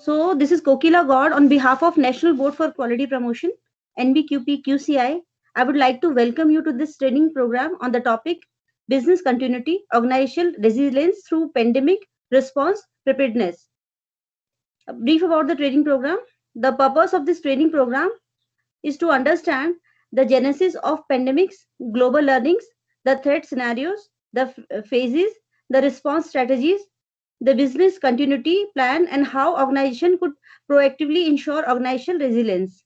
So this is Kokila God on behalf of National Board for Quality Promotion, NBQP QCI. I would like to welcome you to this training program on the topic Business Continuity, Organizational Resilience through Pandemic Response Preparedness. A brief about the training program. The purpose of this training program is to understand the genesis of pandemics, global learnings, the threat scenarios, the phases, the response strategies, the business continuity plan, and how organization could proactively ensure organizational resilience.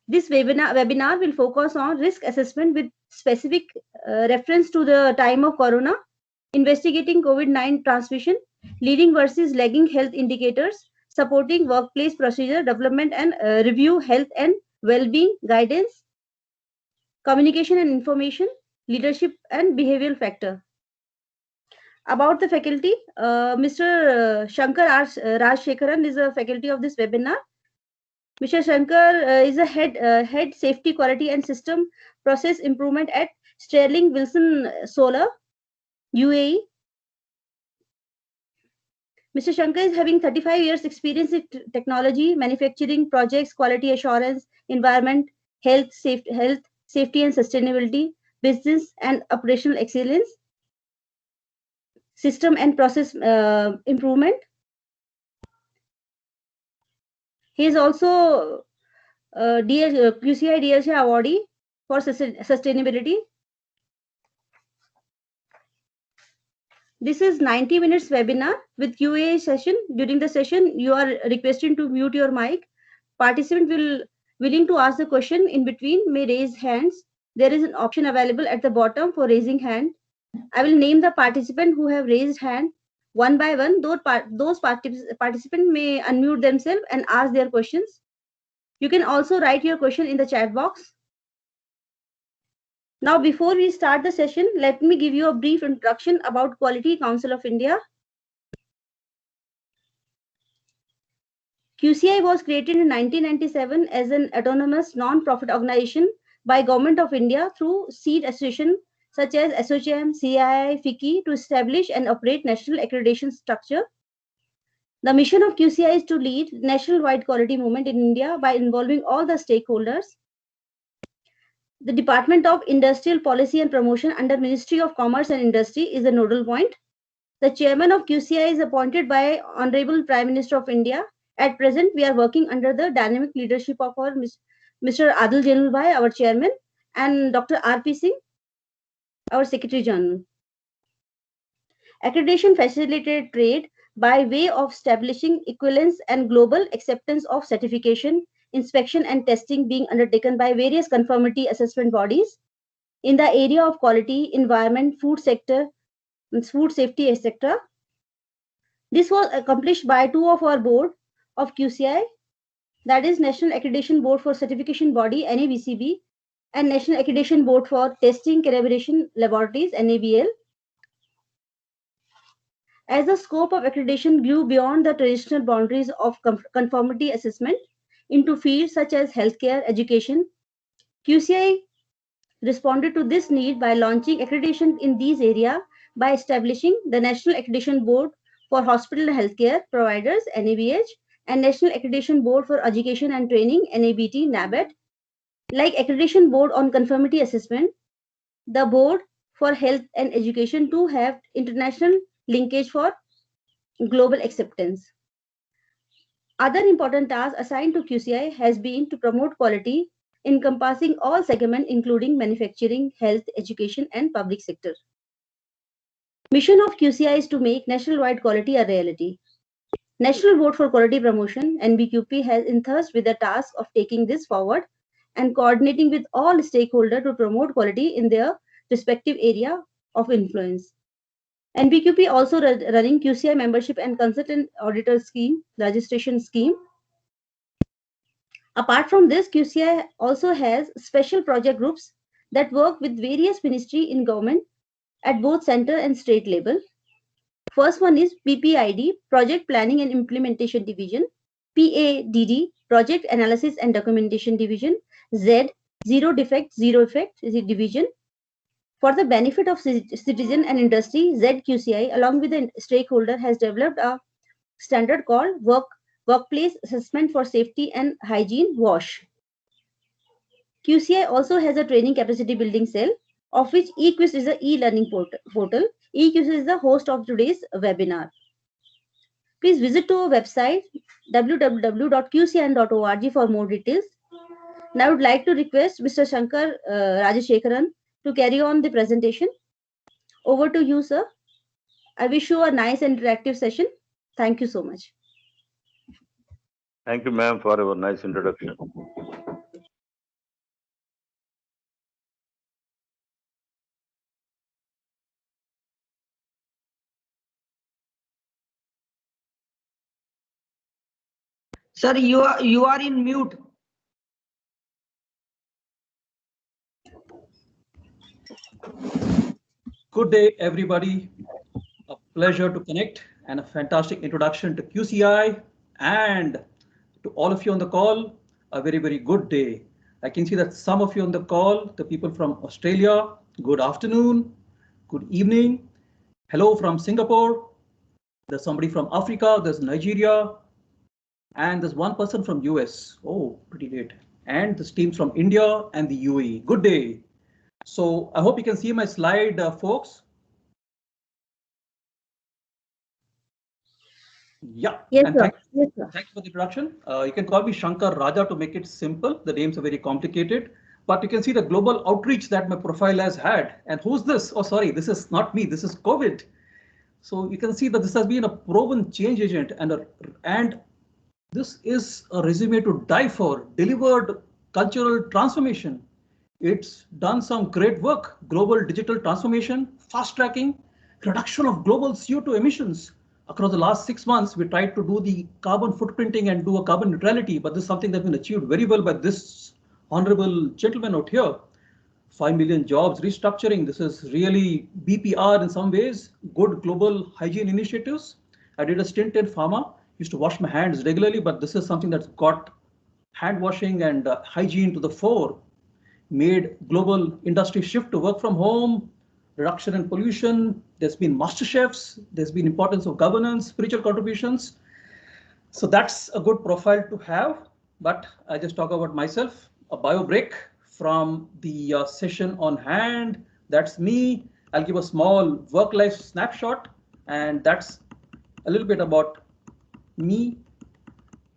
This webinar will focus on risk assessment with specific reference to the time of corona, investigating COVID-19 transmission, leading versus lagging health indicators, supporting workplace procedure development and review health and well-being guidance, communication and information, leadership and behavioral factor. About the faculty, Mr. Shankar Rajshekharan is a faculty of this webinar. Mr. Shankar is a head safety quality and system process improvement at Sterling Wilson Solar, UAE. Mr. Shankar is having 35 years experience in technology, manufacturing, projects, quality assurance, environment, health, safety and sustainability, business and operational excellence, system and process improvement. He is also QCI DSA awardee for sustainability. This is 90 minutes webinar with QA session. During the session, you are requested to mute your mic. Participant willing to ask the question in between may raise hands. There is an option available at the bottom for raising hand. I will name the participant who have raised hand one by one. Those participants may unmute themselves and ask their questions. You can also write your question in the chat box. Now, before we start the session, let me give you a brief introduction about Quality Council of India. QCI was created in 1997 as an autonomous non-profit organization by Government of India through seed association such as ASSOCHAM, CII, FICCI to establish and operate national accreditation structure. The mission of QCI is to lead national-wide quality movement in India by involving all the stakeholders. The Department of Industrial Policy and Promotion under Ministry of Commerce and Industry is the nodal point. The chairman of QCI is appointed by Honorable Prime Minister of India. At present, we are working under the dynamic leadership of our Mr. Adil Jainul Bhai, our chairman, and Dr. R.P. Singh, our Secretary General. Accreditation facilitated trade by way of establishing equivalence and global acceptance of certification, inspection and testing being undertaken by various conformity assessment bodies in the area of quality, environment, food sector, food safety, etc. This was accomplished by two of our board of QCI, that is National Accreditation Board for Certification Body, NABCB, and National Accreditation Board for Testing Calibration Laboratories, NABL. As the scope of accreditation grew beyond the traditional boundaries of conformity assessment into fields such as healthcare, education, QCI responded to this need by launching accreditation in these areas by establishing the National Accreditation Board for Hospital and Healthcare Providers, NABH, and National Accreditation Board for Education and Training, NABT, NABET. Like Accreditation Board on Conformity Assessment, the Board for Health and Education too have international linkage for global acceptance. Other important tasks assigned to QCI has been to promote quality encompassing all segments including manufacturing, health, education and public sector. Mission of QCI is to make national-wide quality a reality. National Board for Quality Promotion, NBQP, has enthused with the task of taking this forward and coordinating with all stakeholders to promote quality in their respective area of influence. NBQP also running QCI membership and consultant auditor scheme, registration scheme. Apart from this, QCI also has special project groups that work with various ministries in government at both center and state level. First one is PPID, Project Planning and Implementation Division, PADD, Project Analysis and Documentation Division, Z, Zero Defect, Zero Effect Division. For the benefit of citizen and industry, ZQCI, along with the stakeholder, has developed a standard called Workplace Assessment for Safety and Hygiene WASH. QCI also has a training capacity building cell, of which eQuiz is the e-learning portal. eQuiz is the host of today's webinar. Please visit to our website www.qcin.org for more details. Now I would like to request Mr. Shankar Rajashekharan to carry on the presentation. Over to you, sir. I wish you a nice and interactive session. Thank you so much. Thank you, ma'am, for your nice introduction. Sir, you are in mute. Good day, everybody. A pleasure to connect and a fantastic introduction to QCI and to all of you on the call. A very, very good day. I can see that some of you on the call, the people from Australia, good afternoon, good evening. Hello from Singapore. There's somebody from Africa, there's Nigeria, and there's one person from US. Oh, pretty late. And this team's from India and the UAE. Good day. So I hope you can see my slide, folks. Yeah. Yes, and sir. Yes, sir. Thanks for the introduction. You can call me Shankar Raja to make it simple. The names are very complicated, but you can see the global outreach that my profile has had. And who's this? Oh, sorry, this is not me. This is COVID. So you can see that this has been a proven change agent, and this is a resume to die for. Delivered cultural transformation. It's done some great work. Global digital transformation, fast tracking, reduction of global CO2 emissions. Across the last 6 months, we tried to do the carbon footprinting and do a carbon neutrality, but this is something that's been achieved very well by this honorable gentleman out here. 5 million jobs, restructuring. This is really BPR in some ways, good global hygiene initiatives. I did a stint in pharma, used to wash my hands regularly, but this is something that's got hand washing and hygiene to the fore. Made global industry shift to work from home, reduction in pollution. There's been master chefs. There's been importance of governance, spiritual contributions. So that's a good profile to have. But I just talk about myself, a bio break from the session on hand. That's me. I'll give a small work-life snapshot, and that's a little bit about me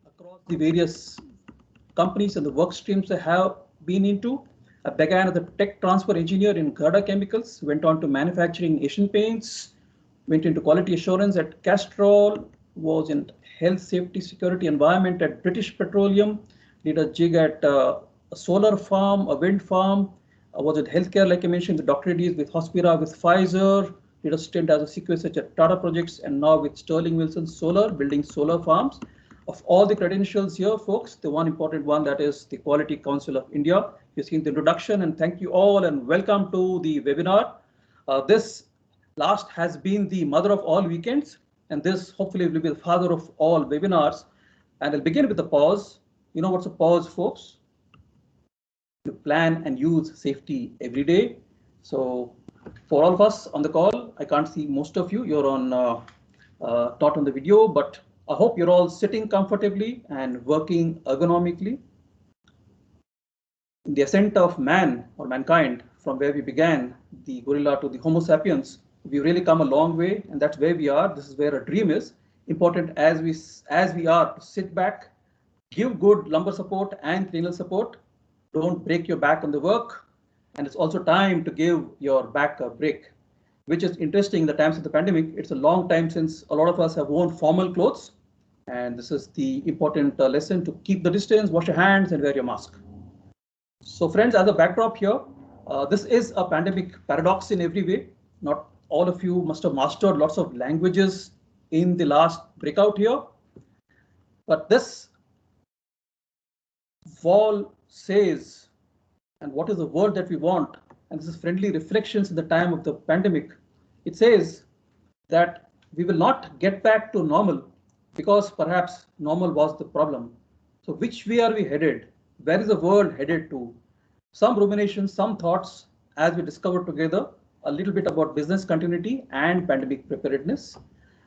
across the various companies and the work streams I have been into. I began as a tech transfer engineer in Gerda Chemicals, went on to manufacturing Asian Paints, went into quality assurance at Castrol, was in health, safety, security, environment at British Petroleum, did a jig at a solar farm, a wind farm, was in healthcare, like I mentioned, the doctorates with Hospira, with Pfizer, did a stint as a sequencer at Tata Projects, and now with Sterling Wilson Solar, building solar farms. Of all the credentials here, folks, the one important one, that is the Quality Council of India. You've seen the introduction, and thank you all and welcome to the webinar. This last has been the mother of all weekends, and this hopefully will be the father of all webinars. And I'll begin with a pause. You know what's a pause, folks? You plan and use safety every day. So for all of us on the call, I can't see most of you. You're on not on the video, but I hope you're all sitting comfortably and working ergonomically. In the ascent of man or mankind, from where we began, the gorilla to the Homo sapiens, we've really come a long way, and that's where we are. This is where a dream is. Important as we are to sit back, give good lumbar support and cranial support. Don't break your back on the work. And it's also time to give your back a break, which is interesting in the times of the pandemic. It's a long time since a lot of us have worn formal clothes. And this is the important lesson to keep the distance, wash your hands, and wear your mask. So friends, as a backdrop here, this is a pandemic paradox in every way. Not all of you must have mastered lots of languages in the last breakout here. But this wall says, and what is the word that we want? And this is friendly reflections in the time of the pandemic. It says that we will not get back to normal because perhaps normal was the problem. So which way are we headed? Where is the world headed to? Some ruminations, some thoughts as we discovered together a little bit about business continuity and pandemic preparedness.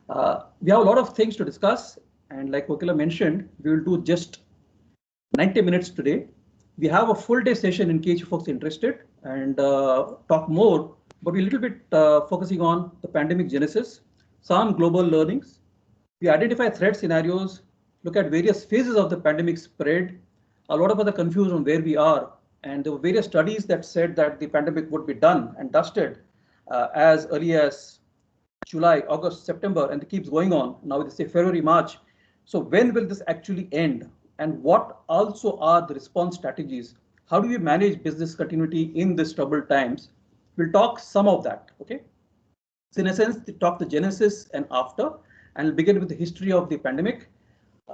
We have a lot of things to discuss, and like Kokila mentioned, we will do just 90 minutes today. We have a full day session in case you folks are interested and talk more, but we're a little bit focusing on the pandemic genesis, some global learnings. We identify threat scenarios, look at various phases of the pandemic spread. A lot of us are confused on where we are, and there were various studies that said that the pandemic would be done and dusted as early as July, August, September, and it keeps going on. Now they say February, March. So when will this actually end? And what also are the response strategies? How do we manage business continuity in these troubled times? We'll talk some of that, okay? So in a sense, we talk the genesis and after, and we'll begin with the history of the pandemic.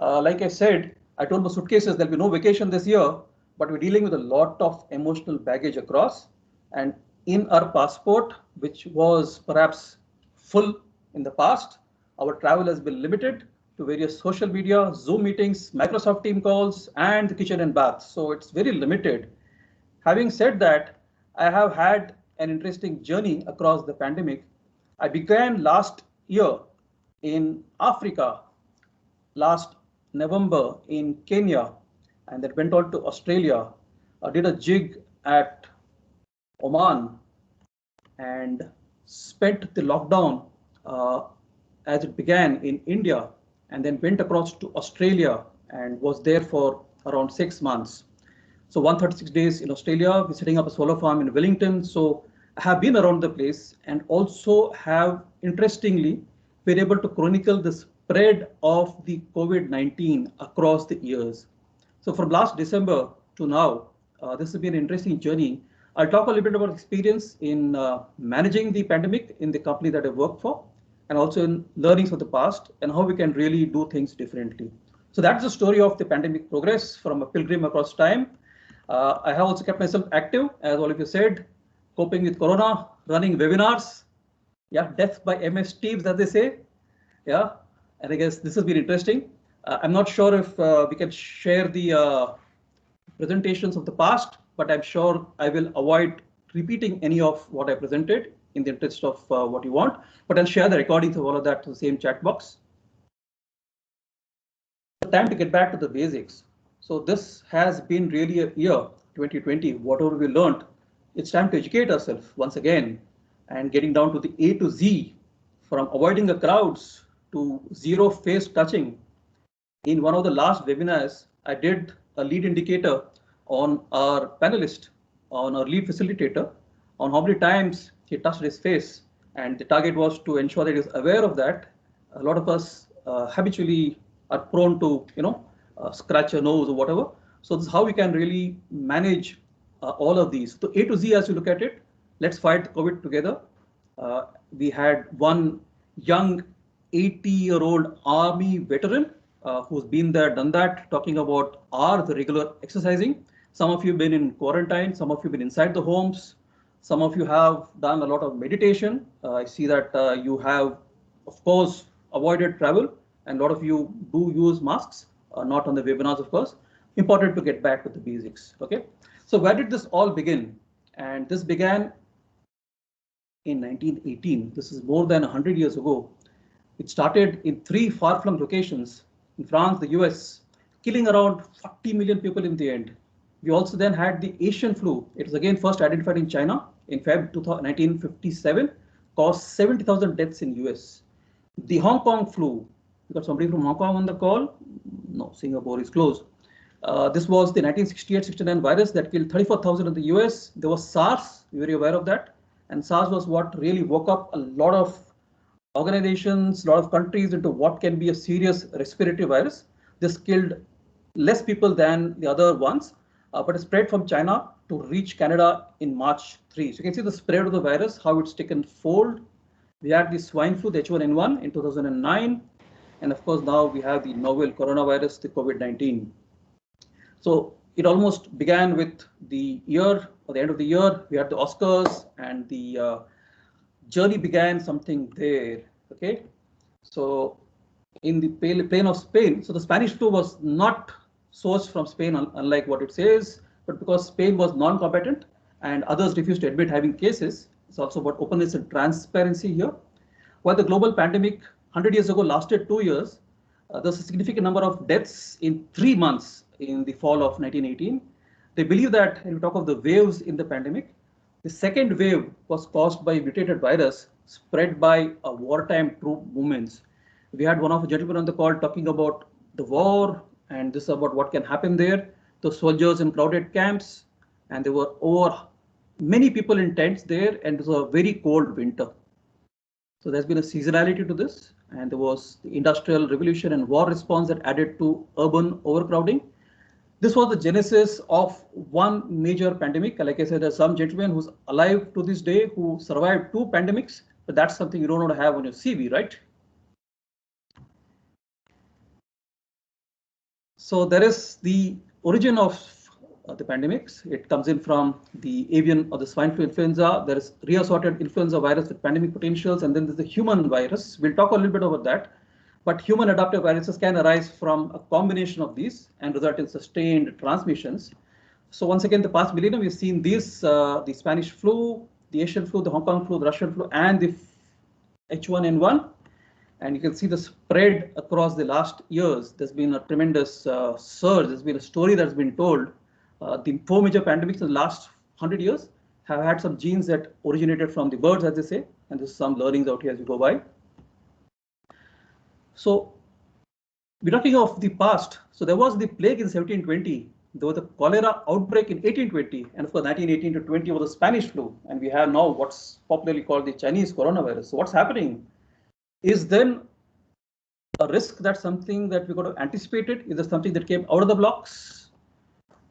Like I said, I told my suitcases there'll be no vacation this year, but we're dealing with a lot of emotional baggage across. And in our passport, which was perhaps full in the past, our travel has been limited to various social media, Zoom meetings, Microsoft Team calls, and the kitchen and bath. So it's very limited. Having said that, I have had an interesting journey across the pandemic. I began last year in Africa, last November in Kenya, and then went on to Australia. I did a jig at Oman and spent the lockdown as it began in India, and then went across to Australia and was there for around 6 months. So 136 days in Australia, we're setting up a solar farm in Wellington. So I have been around the place and also have, interestingly, been able to chronicle the spread of the COVID-19 across the years. So from last December to now, this has been an interesting journey. I'll talk a little bit about experience in managing the pandemic in the company that I work for, and also in learnings of the past and how we can really do things differently. So that's the story of the pandemic progress from a pilgrim across time. I have also kept myself active, as all of you said, coping with Corona, running webinars. Yeah, death by MS Teams, as they say. Yeah, and I guess this has been interesting. I'm not sure if we can share the presentations of the past, but I'm sure I will avoid repeating any of what I presented in the interest of what you want, but I'll share the recordings of all of that to the same chat box. Time to get back to the basics. So this has been really a year, 2020, whatever we learned, it's time to educate ourselves once again and getting down to the A to Z, from avoiding the crowds to zero face touching. In one of the last webinars, I did a lead indicator on our panelist, on our lead facilitator, on how many times he touched his face, and the target was to ensure that he is aware of that. A lot of us habitually are prone to, scratch your nose or whatever. So this is how we can really manage all of these. So A to Z, as you look at it, let's fight COVID together. We had one young 80-year-old army veteran who's been there, done that, talking about the regular exercising. Some of you have been in quarantine, some of you have been inside the homes. Some of you have done a lot of meditation. I see that you have, of course, avoided travel, and a lot of you do use masks, not on the webinars, of course. Important to get back to the basics. Okay, so where did this all begin? And this began in 1918. This is more than 100 years ago. It started in 3 far-flung locations in France, the US, killing around 40 million people in the end. We also then had the Asian flu. It was again first identified in China in Feb 1957, caused 70,000 deaths in US. The Hong Kong flu. We got somebody from Hong Kong on the call? No, Singapore is closed. This was the 1968-69 virus that killed 34,000 in the US. There was SARS, you're very aware of that. And SARS was what really woke up a lot of organizations, a lot of countries into what can be a serious respiratory virus. This killed less people than the other ones, but it spread from China to reach Canada in March 3. So you can see the spread of the virus, how it's taken fold. We had the swine flu, the H1N1 in 2009. And of course, now we have the novel coronavirus, the COVID-19. So it almost began with the year, or the end of the year, we had the Oscars, and the journey began something there. Okay, so in the plain of Spain, so the Spanish flu was not sourced from Spain, unlike what it says, but because Spain was non-combatant and others refused to admit having cases. It's also about openness and transparency here. While the global pandemic 100 years ago lasted 2 years, there's a significant number of deaths in 3 months in the fall of 1918. They believe that, when we talk of the waves in the pandemic, the second wave was caused by mutated virus spread by wartime troop movements. We had one of the gentlemen on the call talking about the war and this about what can happen there. The soldiers in crowded camps, and there were over many people in tents there, and it was a very cold winter. So there's been a seasonality to this, and there was the industrial revolution and war response that added to urban overcrowding. This was the genesis of one major pandemic. Like I said, there's some gentleman who's alive to this day who survived 2 pandemics, but that's something you don't want to have on your CV, right? So there is the origin of the pandemics. It comes in from the avian or the swine flu influenza. There is reassorted influenza virus with pandemic potentials, and then there's the human virus. We'll talk a little bit about that. But human adaptive viruses can arise from a combination of these and result in sustained transmissions. So once again, the past millennium, we've seen these, the Spanish flu, the Asian flu, the Hong Kong flu, the Russian flu, and the H1N1. And you can see the spread across the last years. There's been a tremendous surge. There's been a story that's been told. The 4 major pandemics in the last 100 years have had some genes that originated from the birds, as they say, and there's some learnings out here as we go by. So we're talking of the past. So there was the plague in 1720. There was a cholera outbreak in 1820, and of course 1918 to 20 was the Spanish flu, and we have now what's popularly called the Chinese coronavirus. So what's happening? Is then a risk that's something that we got to anticipate it? Is there something that came out of the blocks?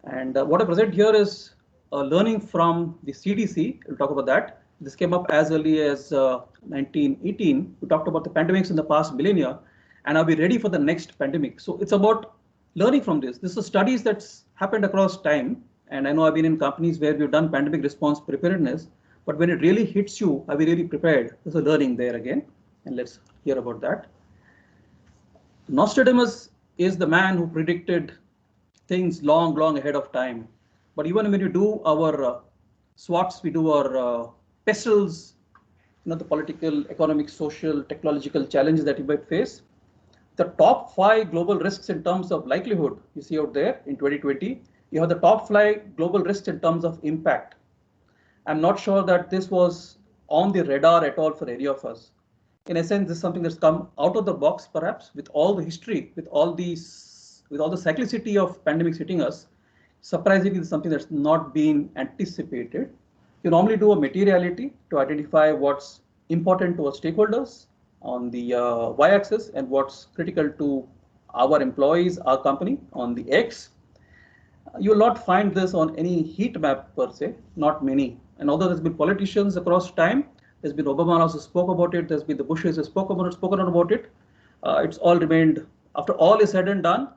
And what I present here is learning from the CDC. We'll talk about that. This came up as early as 1918. We talked about the pandemics in the past millennia, and are we ready for the next pandemic? So it's about learning from this. This is studies that's happened across time. And I know I've been in companies where we've done pandemic response preparedness, but when it really hits you, are we really prepared? There's a learning there again. And let's hear about that. Nostradamus is the man who predicted things long ahead of time. But even when you do our SWOTs, we do our PESTLs, the political, economic, social, technological challenges that you might face. The top 5 global risks in terms of likelihood, you see out there in 2020, you have the top 5 global risks in terms of impact. I'm not sure that this was on the radar at all for any of us. In a sense, this is something that's come out of the box, perhaps, with all the history, with all the cyclicity of pandemics hitting us. Surprisingly, it's something that's not been anticipated. You normally do a materiality to identify what's important to our stakeholders on the y-axis and what's critical to our employees, our company on the x. You will not find this on any heat map per se, not many. And although there's been politicians across time, there's been Obama who spoke about it. There's been the Bushes who spoken about it. It's all remained, after all is said and done,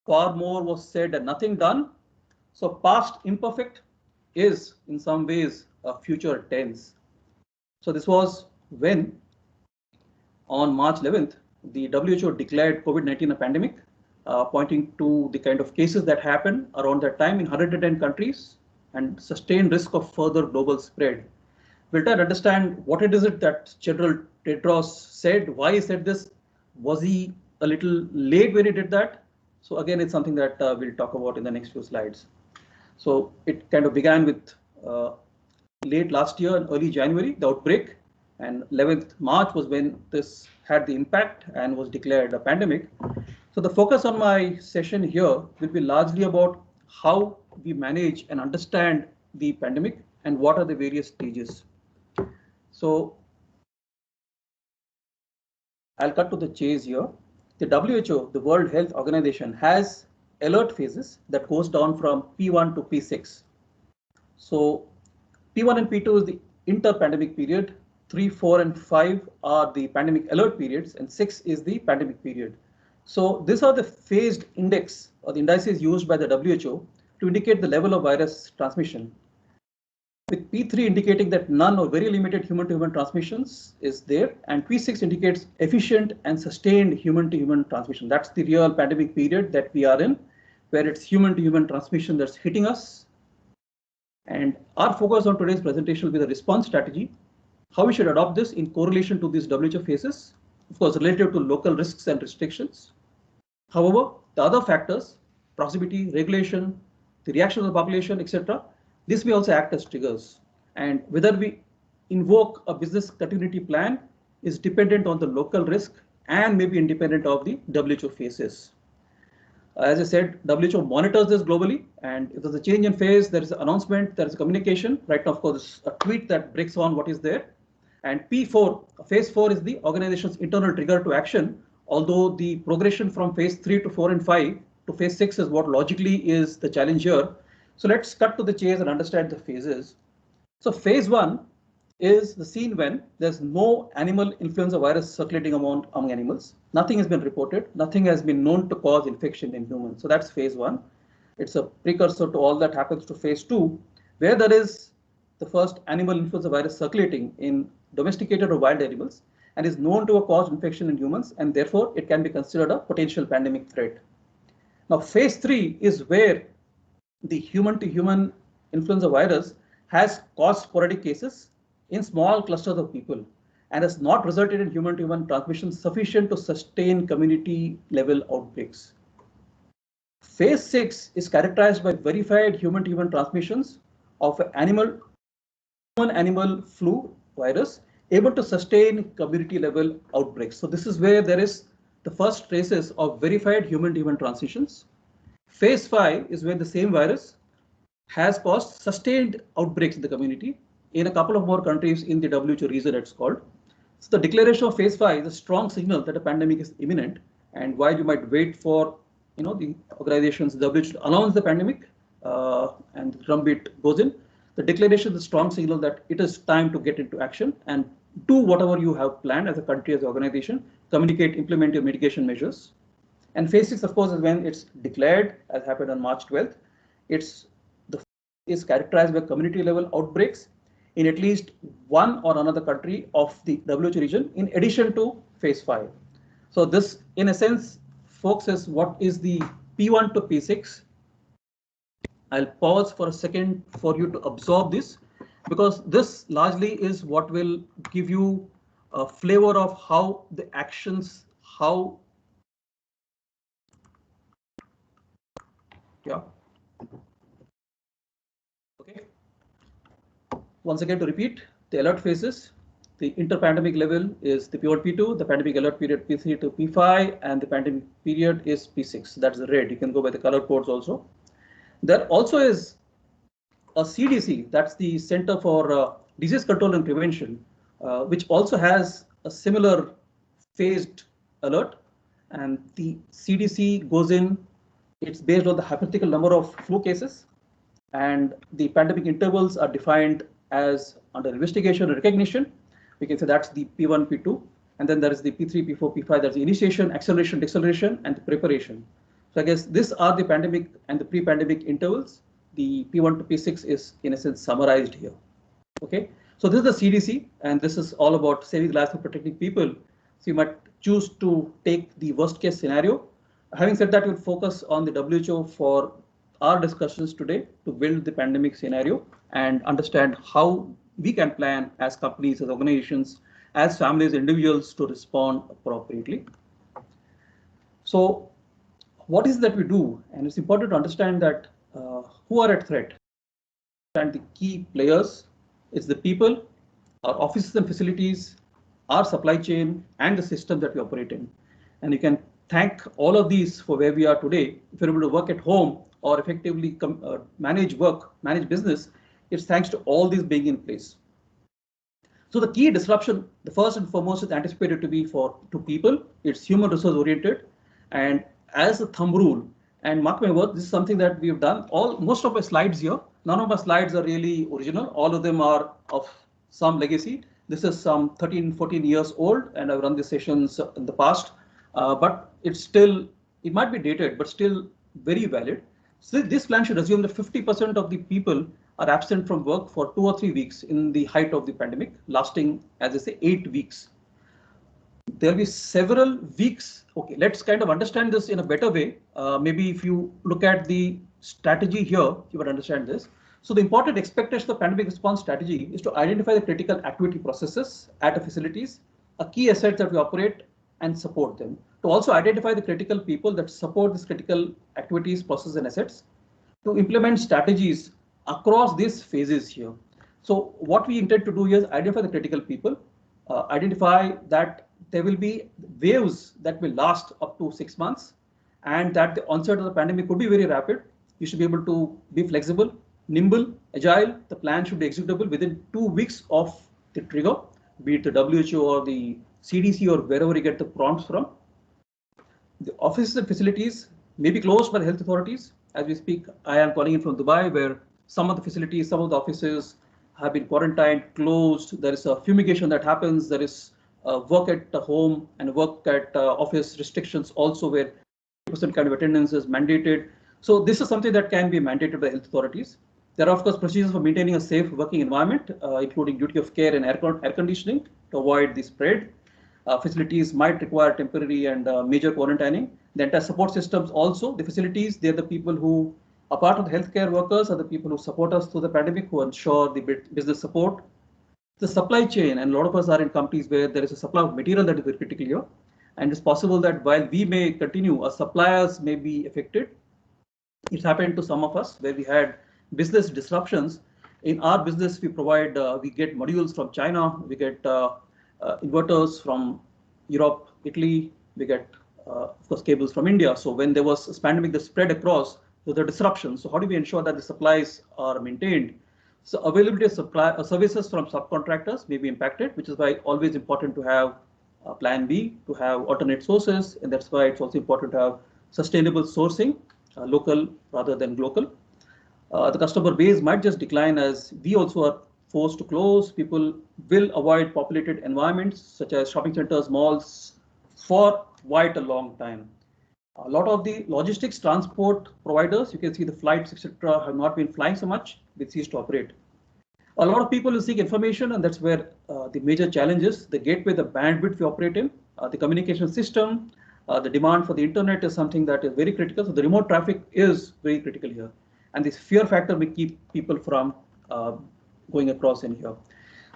far more was said and nothing done. So past imperfect is in some ways a future tense. So this was when on March 11th, the WHO declared COVID-19 a pandemic, pointing to the kind of cases that happened around that time in 110 countries and sustained risk of further global spread. We'll try to understand what it is that General Tedros said, why he said this. Was he a little late when he did that? So again, it's something that we'll talk about in the next few slides. So it kind of began with late last year and early January, the outbreak, and 11th March was when this had the impact and was declared a pandemic. So the focus on my session here will be largely about how we manage and understand the pandemic and what are the various stages. So I'll cut to the chase here. The WHO, the World Health Organization, has alert phases that goes down from P1 to P6. So P1 and P2 is the inter-pandemic period. 3, 4, and 5 are the pandemic alert periods, and 6 is the pandemic period. So these are the phased index or the indices used by the WHO to indicate the level of virus transmission, with P3 indicating that none or very limited human-to-human transmissions is there, and P6 indicates efficient and sustained human-to-human transmission. That's the real pandemic period that we are in, where it's human-to-human transmission that's hitting us. And our focus on today's presentation will be the response strategy, how we should adopt this in correlation to these WHO phases, of course, relative to local risks and restrictions. However, the other factors, proximity, regulation, the reaction of the population, etc., this may also act as triggers. And whether we invoke a business continuity plan is dependent on the local risk and may be independent of the WHO phases. As I said, WHO monitors this globally, and if there's a change in phase, there is an announcement, there is a communication. Right now, of course, a tweet that breaks on what is there. And P4, phase 4 is the organization's internal trigger to action, although the progression from phase 3 to 4 and 5 to phase 6 is what logically is the challenge here. So let's cut to the chase and understand the phases. So phase 1 is the scene when there's no animal influenza virus circulating among animals. Nothing has been reported. Nothing has been known to cause infection in humans. So that's phase 1. It's a precursor to all that happens to phase 2, where there is the first animal influenza virus circulating in domesticated or wild animals and is known to have caused infection in humans, and therefore it can be considered a potential pandemic threat. Now, phase 3 is where the human-to-human influenza virus has caused sporadic cases in small clusters of people and has not resulted in human-to-human transmission sufficient to sustain community-level outbreaks. Phase 6 is characterized by verified human-to-human transmissions of an animal flu virus able to sustain community-level outbreaks. So this is where there is the first traces of verified human-to-human transitions. Phase 5 is where the same virus has caused sustained outbreaks in the community in a couple of more countries in the WHO region, it's called. So the declaration of phase 5 is a strong signal that a pandemic is imminent. And while you might wait for the organizations, WHO to announce the pandemic and the drumbeat goes in, the declaration is a strong signal that it is time to get into action and do whatever you have planned as a country, as an organization, communicate, implement your mitigation measures. And phase 6, of course, is when it's declared, as happened on March 12th. Is characterized by community level outbreaks in at least one or another country of the WHO region, in addition to phase 5. So this, in a sense, folks, is what is the P1 to P6. I'll pause for a second for you to absorb this, because this largely is what will give you a flavor of how the actions, Okay. Once again, to repeat, the alert phases, the interpandemic level is the P1, P2, the pandemic alert period P3 to P5, and the pandemic period is P6. That's the red. You can go by the color codes also. There also is a CDC, that's the Center for Disease Control and Prevention, which also has a similar phased alert. And the CDC goes in, it's based on the hypothetical number of flu cases, and the pandemic intervals are defined as under investigation and recognition. We can say that's the P1, P2, and then there is the P3, P4, P5, that's the initiation, acceleration, deceleration, and the preparation. So I guess these are the pandemic and the pre-pandemic intervals. The P1 to P6 is, in a sense, summarized here. Okay, so this is the CDC, and this is all about saving lives and protecting people. So you might choose to take the worst case scenario. Having said that, we'll focus on the WHO for our discussions today to build the pandemic scenario and understand how we can plan as companies, as organizations, as families, individuals to respond appropriately. So what is that we do? And it's important to understand that who are at threat. And the key players is the people, our offices and facilities, our supply chain, and the system that we operate in. And you can thank all of these for where we are today. If you're able to work at home or effectively manage work, manage business, it's thanks to all these being in place. So the key disruption, the first and foremost, is anticipated to be to people. It's human resource oriented, and as a thumb rule, and mark my word, this is something that we've done. Most of my slides here, none of my slides are really original. All of them are of some legacy. This is some 13, 14 years old, and I've run these sessions in the past, but it's still, it might be dated, but still very valid. So this plan should assume that 50% of the people are absent from work for 2 or 3 weeks in the height of the pandemic, lasting, as I say, 8 weeks. There'll be several weeks. Okay, let's kind of understand this in a better way. Maybe if you look at the strategy here, you would understand this. So the important expectation of pandemic response strategy is to identify the critical activity processes at the facilities, a key asset that we operate and support them. To also identify the critical people that support these critical activities, processes, and assets. To implement strategies across these phases here. So what we intend to do here is identify the critical people, identify that there will be waves that will last up to 6 months, and that the onset of the pandemic could be very rapid. You should be able to be flexible, nimble, agile. The plan should be executable within 2 weeks of the trigger, be it the WHO or the CDC or wherever you get the prompts from. The offices and facilities may be closed by the health authorities. As we speak, I am calling in from Dubai, where some of the facilities, some of the offices have been quarantined, closed. There is a fumigation that happens. There is work at home and work at office restrictions also, where 50% kind of attendance is mandated. So this is something that can be mandated by health authorities. There are, of course, procedures for maintaining a safe working environment, including duty of care and air conditioning to avoid the spread. Facilities might require temporary and major quarantining. The entire support systems also, the facilities, they're the people who are part of the healthcare workers, are the people who support us through the pandemic, who ensure the business support. The supply chain, and a lot of us are in companies where there is a supply of material that is very critical here. And it's possible that while we may continue, our suppliers may be affected. It's happened to some of us where we had business disruptions. In our business, we provide, we get modules from China, we get inverters from Europe, Italy, we get, of course, cables from India. So when there was a pandemic that spread across, there were disruptions. So how do we ensure that the supplies are maintained? So availability of supply services from subcontractors may be impacted, which is why always important to have plan B, to have alternate sources. And that's why it's also important to have sustainable sourcing, local rather than global. The customer base might just decline as we also are forced to close. People will avoid populated environments such as shopping centers, malls for quite a long time. A lot of the logistics transport providers, you can see the flights, etc., have not been flying so much. They ceased to operate. A lot of people will seek information, and that's where the major challenge is. The gateway, the bandwidth we operate in, the communication system, the demand for the internet is something that is very critical. So the remote traffic is very critical here. And this fear factor will keep people from going across in here.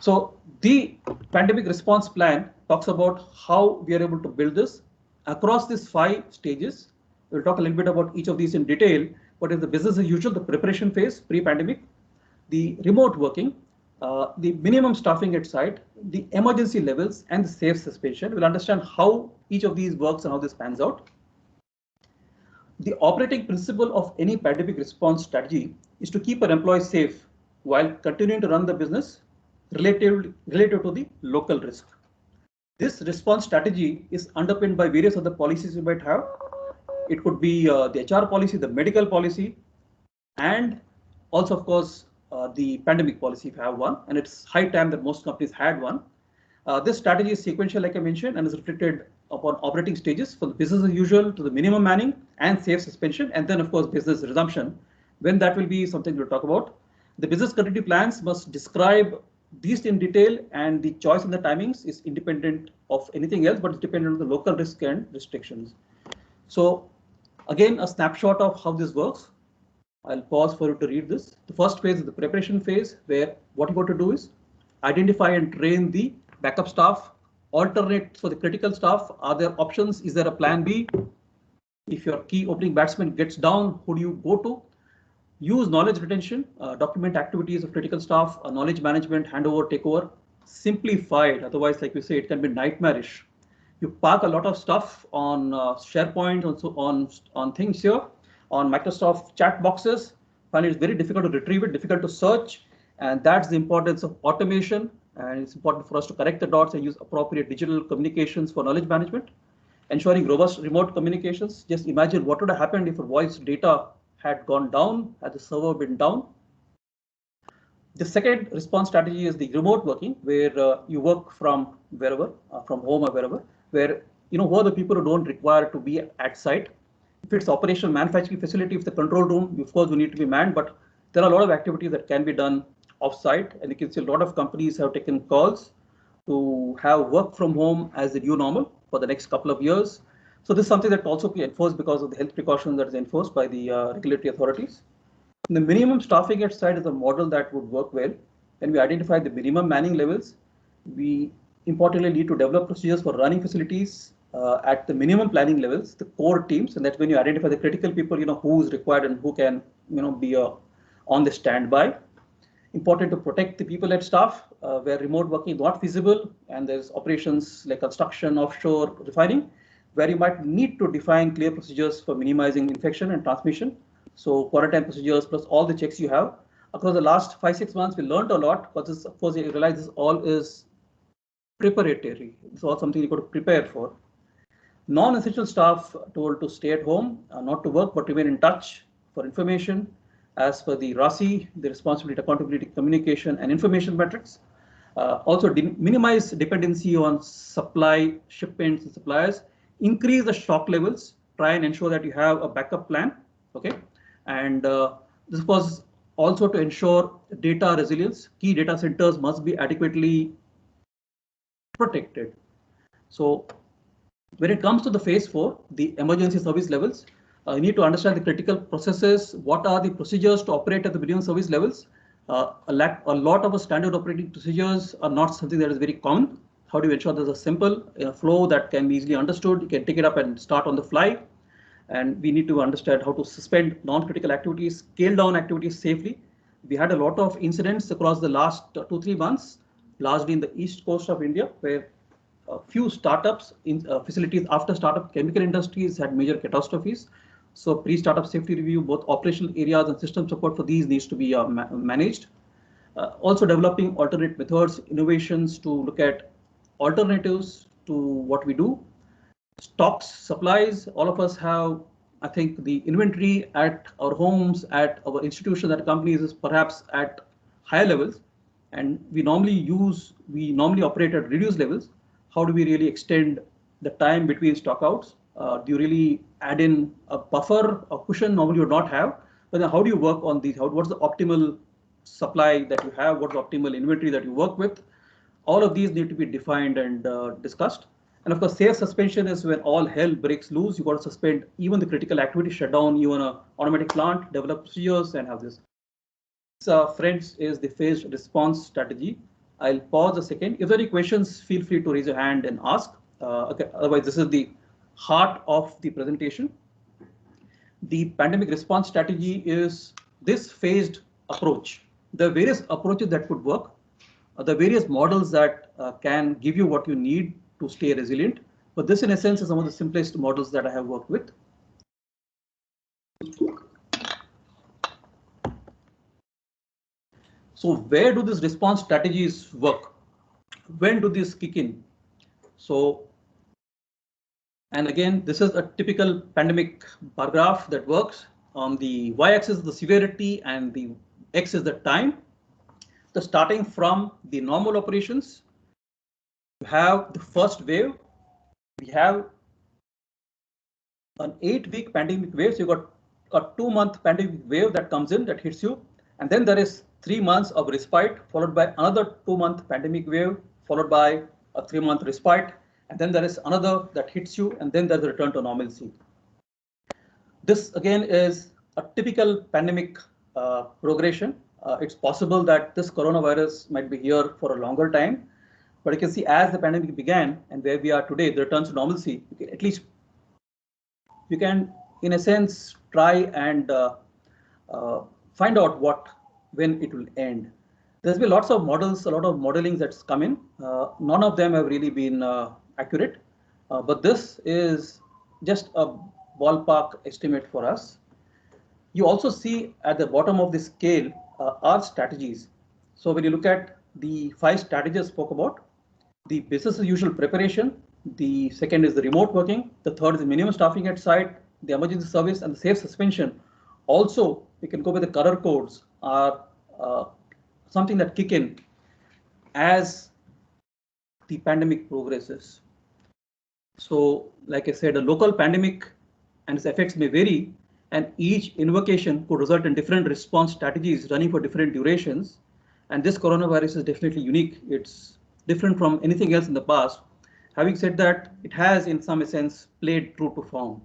So the pandemic response plan talks about how we are able to build this across these 5 stages. We'll talk a little bit about each of these in detail. What is the business as usual, the preparation phase, pre-pandemic, the remote working, the minimum staffing at site, the emergency levels, and the safe suspension. We'll understand how each of these works and how this pans out. The operating principle of any pandemic response strategy is to keep an employee safe while continuing to run the business relative to the local risk. This response strategy is underpinned by various other policies you might have. It could be the HR policy, the medical policy, and also, of course, the pandemic policy if you have one. And it's high time that most companies had one. This strategy is sequential, like I mentioned, and is reflected upon operating stages from the business as usual to the minimum manning and safe suspension, and then, of course, business resumption. When that will be something we'll talk about. The business continuity plans must describe these in detail, and the choice in the timings is independent of anything else, but it's dependent on the local risk and restrictions. So again, a snapshot of how this works. I'll pause for you to read this. The first phase is the preparation phase, where what you got to do is identify and train the backup staff, alternate for the critical staff. Are there options? Is there a plan B? If your key opening batsman gets down, who do you go to? Use knowledge retention, document activities of critical staff, knowledge management, handover, takeover, simplified. Otherwise, like we say, it can be nightmarish. You park a lot of stuff on SharePoint, also on things here, on Microsoft chat boxes. Finally, it's very difficult to retrieve it, difficult to search. And that's the importance of automation. And it's important for us to connect the dots and use appropriate digital communications for knowledge management. Ensuring robust remote communications. Just imagine what would have happened if a voice data had gone down, had the server been down. The second response strategy is the remote working, where you work from wherever, from home or wherever, where who are the people who don't require to be at site. If it's operational manufacturing facility, if the control room, of course, we need to be manned, but there are a lot of activities that can be done off-site, and you can see a lot of companies have taken calls to have work from home as the new normal for the next couple of years. So this is something that also be enforced because of the health precautions that is enforced by the regulatory authorities. And the minimum staffing at site is a model that would work well. When we identify the minimum manning levels, we importantly need to develop procedures for running facilities at the minimum planning levels, the core teams, and that's when you identify the critical people, who is required and who can, be on the standby. Important to protect the people at staff where remote working is not feasible, and there's operations like construction, offshore, refining, where you might need to define clear procedures for minimizing infection and transmission. So quarantine procedures plus all the checks you have. Across the last 5-6 months, we learned a lot, but this, of course, you realize this all is preparatory. It's all something you got to prepare for. Non-essential staff told to stay at home, not to work, but remain in touch for information. As per the RASI, the responsibility, accountability, communication, and information metrics. Also, minimize dependency on supply, shipments, and suppliers. Increase the stock levels. Try and ensure that you have a backup plan. Okay, and this was also to ensure data resilience. Key data centers must be adequately protected. So, when it comes to the phase 4, the emergency service levels, you need to understand the critical processes. What are the procedures to operate at the minimum service levels? A lot of standard operating procedures are not something that is very common. How do you ensure there's a simple flow that can be easily understood? You can take it up and start on the fly. And we need to understand how to suspend non-critical activities, scale down activities safely. We had a lot of incidents across the last 2-3 months, largely in the east coast of India, where a few startups in facilities after startup chemical industries had major catastrophes. So pre-startup safety review, both operational areas and system support for these needs to be managed. Also developing alternate methods, innovations to look at alternatives to what we do. Stocks, supplies, all of us have, I think, the inventory at our homes, at our institutions, at companies is perhaps at higher levels. And we normally operate at reduced levels. How do we really extend the time between stockouts? Do you really add in a buffer, a cushion? Normally you would not have. But then how do you work on these? What's the optimal supply that you have? What's the optimal inventory that you work with? All of these need to be defined and discussed. And of course, safe suspension is when all hell breaks loose. You got to suspend even the critical activity, shut down even an automatic plant, develop procedures, and have this. Friends, is the phased response strategy. I'll pause a second. If there are any questions, feel free to raise your hand and ask. Okay. Otherwise, this is the heart of the presentation. The pandemic response strategy is this phased approach. There are various approaches that could work. The various models that can give you what you need to stay resilient. But this, in a sense, is some of the simplest models that I have worked with. So where do these response strategies work? When do these kick in? So, and again, this is a typical pandemic bar graph that works. On the y-axis is the severity and the x is the time. So starting from the normal operations, you have the first wave. We have an 8-week pandemic wave. So you got a 2-month pandemic wave that comes in, that hits you. And then there is 3 months of respite, followed by another 2-month pandemic wave, followed by a 3-month respite. And then there is another that hits you, and then there's a return to normalcy. This again is a typical pandemic progression. It's possible that this coronavirus might be here for a longer time, but you can see as the pandemic began and where we are today, the returns to normalcy, at least you can, in a sense, try and find out when it will end. There's been lots of models, a lot of modeling that's come in. None of them have really been accurate, but this is just a ballpark estimate for us. You also see at the bottom of the scale are strategies. So when you look at the 5 strategies I spoke about, the business as usual preparation, the second is the remote working, the third is the minimum staffing at site, the emergency service, and the safe suspension. Also, we can go with the color codes are something that kick in as the pandemic progresses. So, like I said, a local pandemic and its effects may vary, and each invocation could result in different response strategies running for different durations. And this coronavirus is definitely unique. It's different from anything else in the past. Having said that, it has in some sense played true to form.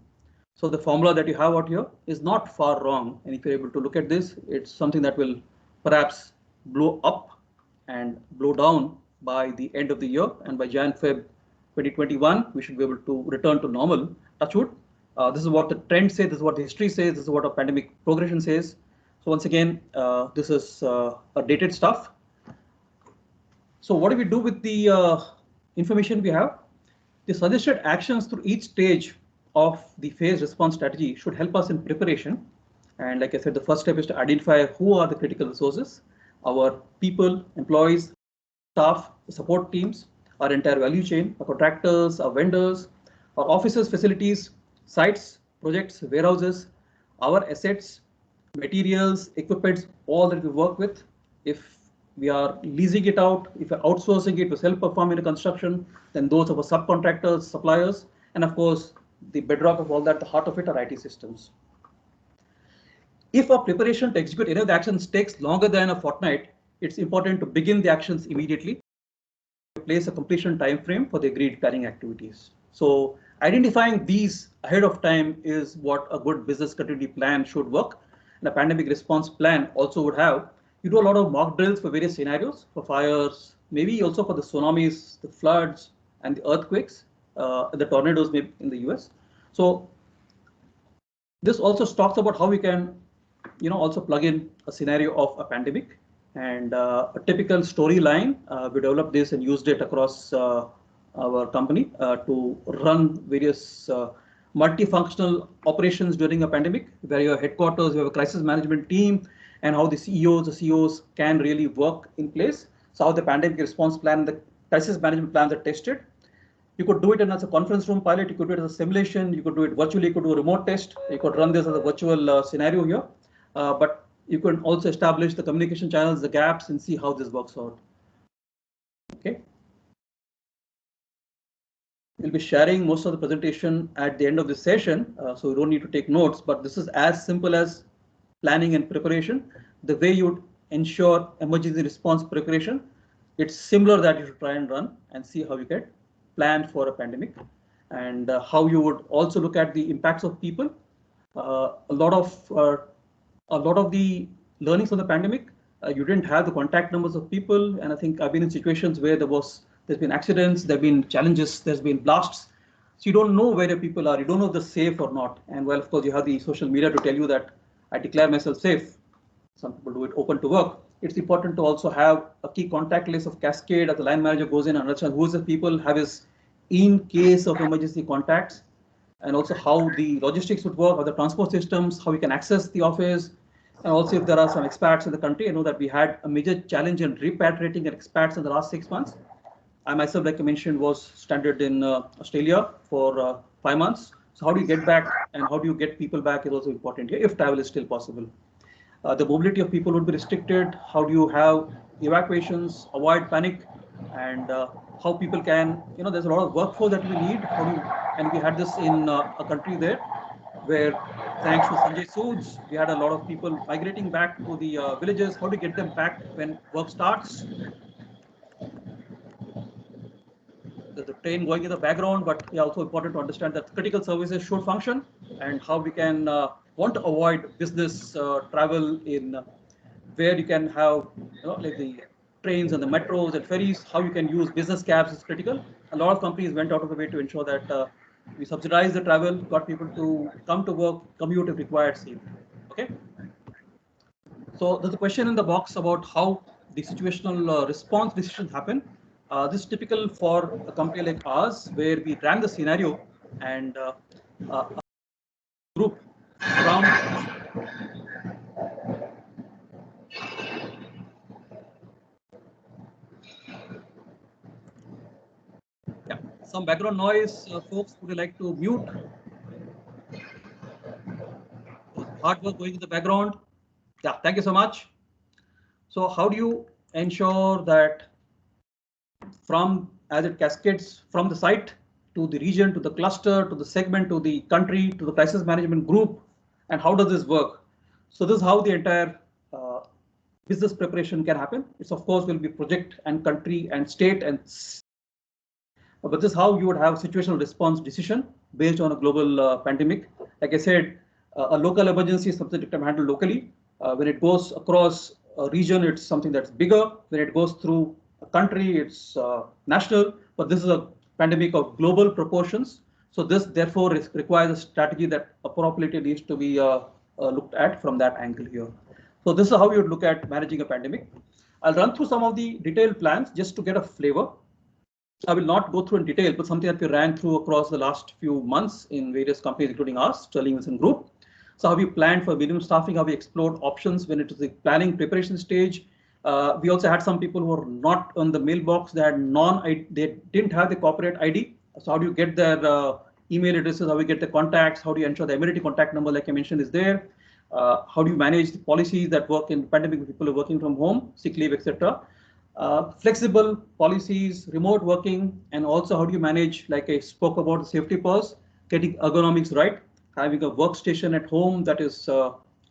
So the formula that you have out here is not far wrong. And if you're able to look at this, it's something that will perhaps blow up and blow down by the end of the year. And by Jan, Feb 2021, we should be able to return to normal. Touch wood. This is what the trend says, this is what the history says, this is what our pandemic progression says. So once again, this is dated stuff. So what do we do with the information we have? The suggested actions through each stage of the phase response strategy should help us in preparation. And like I said, the first step is to identify who are the critical resources, our people, employees, staff, support teams, our entire value chain, our contractors, our vendors, our offices, facilities, sites, projects, warehouses, our assets, materials, equipment, all that we work with. If we are leasing it out, if we're outsourcing it to self-perform in a construction, then those are our subcontractors, suppliers, and of course, the bedrock of all that, the heart of it are IT systems. If our preparation to execute any of the actions takes longer than a fortnight, it's important to begin the actions immediately. Place a completion time frame for the agreed planning activities. So identifying these ahead of time is what a good business continuity plan should work. And a pandemic response plan also would have. You do a lot of mock drills for various scenarios, for fires, maybe also for the tsunamis, the floods, and the earthquakes, the tornadoes maybe in the US. So this also talks about how we can, also plug in a scenario of a pandemic. And a typical storyline, we developed this and used it across our company to run various multifunctional operations during a pandemic, where your headquarters, you have a crisis management team, and how the CEOs, the COs can really work in place. So how the pandemic response plan, the crisis management plans are tested. You could do it as a conference room pilot, you could do it as a simulation, you could do it virtually, you could do a remote test, you could run this as a virtual scenario here. But you can also establish the communication channels, the gaps, and see how this works out. Okay. We'll be sharing most of the presentation at the end of this session, so you don't need to take notes, but this is as simple as planning and preparation. The way you would ensure emergency response preparation, it's similar that you should try and run and see how you get planned for a pandemic, and how you would also look at the impacts of people. A lot of the learnings from the pandemic, you didn't have the contact numbers of people, and I think I've been in situations where there's been accidents, there've been challenges, there's been blasts, so you don't know where the people are, you don't know if they're safe or not. And well, of course, you have the social media to tell you that I declare myself safe. Some people do it open to work. It's important to also have a key contact list of cascade as the line manager goes in and understands who's the people, have his in case of emergency contacts, and also how the logistics would work, how the transport systems, how we can access the office, and also if there are some expats in the country. I know that we had a major challenge in repatriating expats in the last 6 months. I myself, like I mentioned, was stranded in Australia for 5 months. So how do you get back and how do you get people back is also important here, if travel is still possible. The mobility of people would be restricted. How do you have evacuations, avoid panic, and how people can, there's a lot of workforce that we need. And we had this in a country there where, thanks to Sanjay Sood's, we had a lot of people migrating back to the villages. How to get them back when work starts? There's a train going in the background, but it's also important to understand that critical services should function, and how we can want to avoid business travel in where you can have, like the trains and the metros and ferries. How you can use business cabs is critical. A lot of companies went out of the way to ensure that we subsidize the travel, got people to come to work, commute if required, safe. Okay. So there's a question in the box about how the situational response decisions happen. This is typical for a company like ours, where we ran the scenario and a group from some background noise, folks. Would you like to mute? Hard work going in the background. Yeah, thank you so much. So how do you ensure that as it cascades from the site to the region, to the cluster, to the segment, to the country, to the crisis management group, and how does this work? So this is how the entire business preparation can happen. It's of course will be project and country and state, but this is how you would have situational response decision based on a global pandemic. Like I said, a local emergency is something that can handle locally. When it goes across a region, it's something that's bigger. When it goes through a country, it's national. But this is a pandemic of global proportions. So this therefore requires a strategy that appropriately needs to be looked at from that angle here. So this is how you would look at managing a pandemic. I'll run through some of the detailed plans just to get a flavor. I will not go through in detail, but something that we ran through across the last few months in various companies, including ours, Sterling Wilson Group. So how we planned for minimum staffing, how we explored options when it was the planning preparation stage. We also had some people who were not on the mailbox, they didn't have the corporate ID. So how do you get their email addresses, how do you get the contacts, how do you ensure the immediate contact number, like I mentioned, is there? How do you manage the policies that work in pandemic when people are working from home, sick leave, etc. Flexible policies, remote working, and also how do you manage, like I spoke about, the safety pause, getting ergonomics right, having a workstation at home that is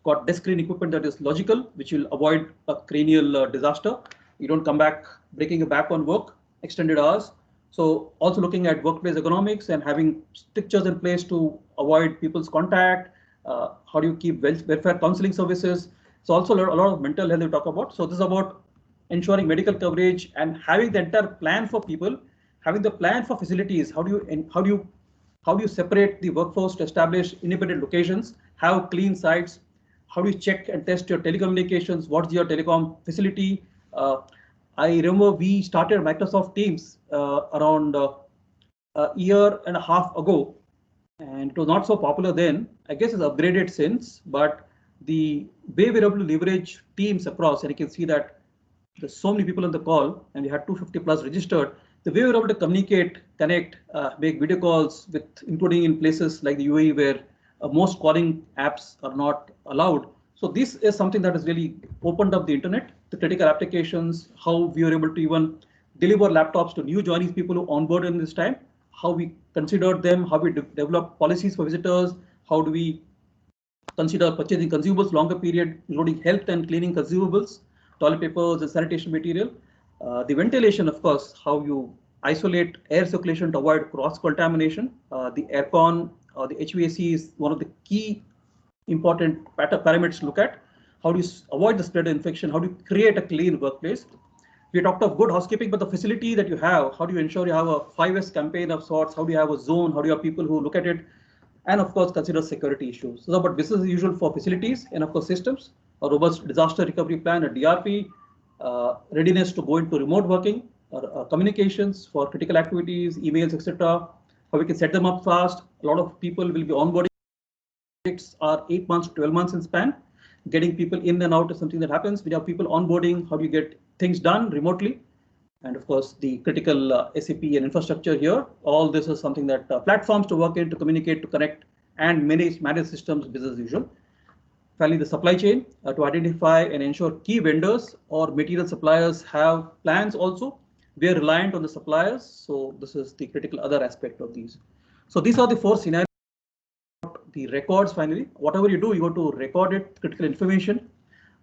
got desk screen equipment that is logical, which will avoid a cranial disaster. You don't come back breaking your back on work, extended hours. So also looking at workplace ergonomics and having strictures in place to avoid people's contact. How do you keep welfare counseling services? So also a lot of mental health we talk about. So this is about ensuring medical coverage and having the entire plan for people, having the plan for facilities. How do you separate the workforce to establish independent locations, have clean sites? How do you check and test your telecommunications? What's your telecom facility? I remember we started Microsoft Teams around a year and a half ago, and it was not so popular then. I guess it's upgraded since, but the way we're able to leverage Teams across, and you can see that there's so many people on the call, and we had 250 plus registered. The way we're able to communicate, connect, make video calls with, including in places like the UAE where most calling apps are not allowed. So this is something that has really opened up the internet, the critical applications, how we are able to even deliver laptops to new joining people who onboard in this time, how we considered them, how we develop policies for visitors, how do we consider purchasing consumables longer period, including health and cleaning consumables, toilet papers and sanitation material. The ventilation, of course, how you isolate air circulation to avoid cross-contamination. The aircon or the HVAC is one of the key important parameters to look at. How do you avoid the spread of infection? How do you create a clean workplace? We talked of good housekeeping, but the facility that you have, how do you ensure you have a 5S campaign of sorts? How do you have a zone? How do you have people who look at it? And of course, consider security issues. So, but business as usual for facilities and of course systems, a robust disaster recovery plan, a DRP, readiness to go into remote working, or communications for critical activities, emails, etc. How we can set them up fast. A lot of people will be onboarding. Projects are 8 months to 12 months in span. Getting people in and out is something that happens. We have people onboarding. How do you get things done remotely? And of course, the critical SAP and infrastructure here. All this is something that platforms to work in, to communicate, to connect, and manage systems business as usual. Finally, the supply chain to identify and ensure key vendors or material suppliers have plans also. We are reliant on the suppliers. So this is the critical other aspect of these. So these are the 4 scenarios. The records, finally, whatever you do, you got to record it, critical information.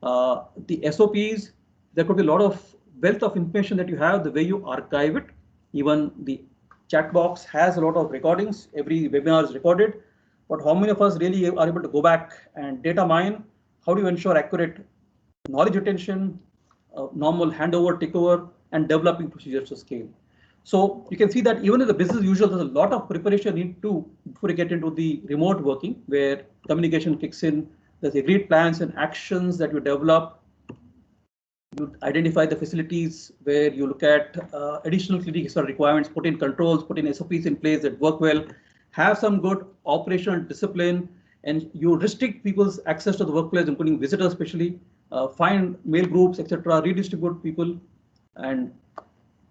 The SOPs, there could be a lot of wealth of information that you have, the way you archive it. Even the chat box has a lot of recordings. Every webinar is recorded. But how many of us really are able to go back and data mine? How do you ensure accurate knowledge retention, normal handover, takeover, and developing procedures to scale? So you can see that even in the business as usual, there's a lot of preparation need to before you get into the remote working, where communication kicks in. There's agreed plans and actions that you develop. You identify the facilities where you look at additional clinical requirements, put in controls, put in SOPs in place that work well, have some good operational discipline, and you restrict people's access to the workplace, including visitors especially, find mail groups, etc., redistribute people, and